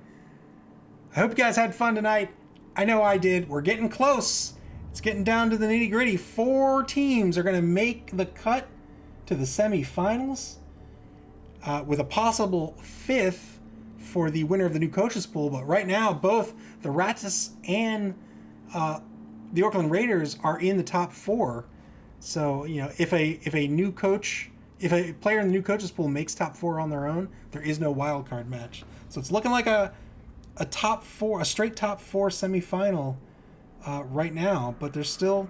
I hope you guys had fun tonight. I know I did. We're getting close. It's getting down to the nitty-gritty. 4 teams are going to make the cut to the semifinals, with a possible 5th for the winner of the new coaches pool. But right now, both the Ratus and the Orkland Raiders are in the top 4. So, if a new coach, if a player in the new coaches pool makes top 4 on their own, there is no wild card match. So it's looking like a top 4, a straight top 4 semifinal right now. But there's still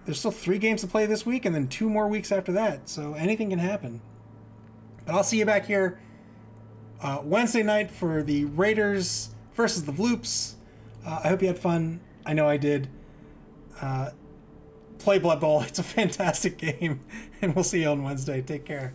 3 games to play this week, and then 2 more weeks after that. So anything can happen. But I'll see you back here Wednesday night for the Raiders versus the Vloops. I hope you had fun. I know I did. Play Blood Bowl. It's a fantastic game. And we'll see you on Wednesday. Take care.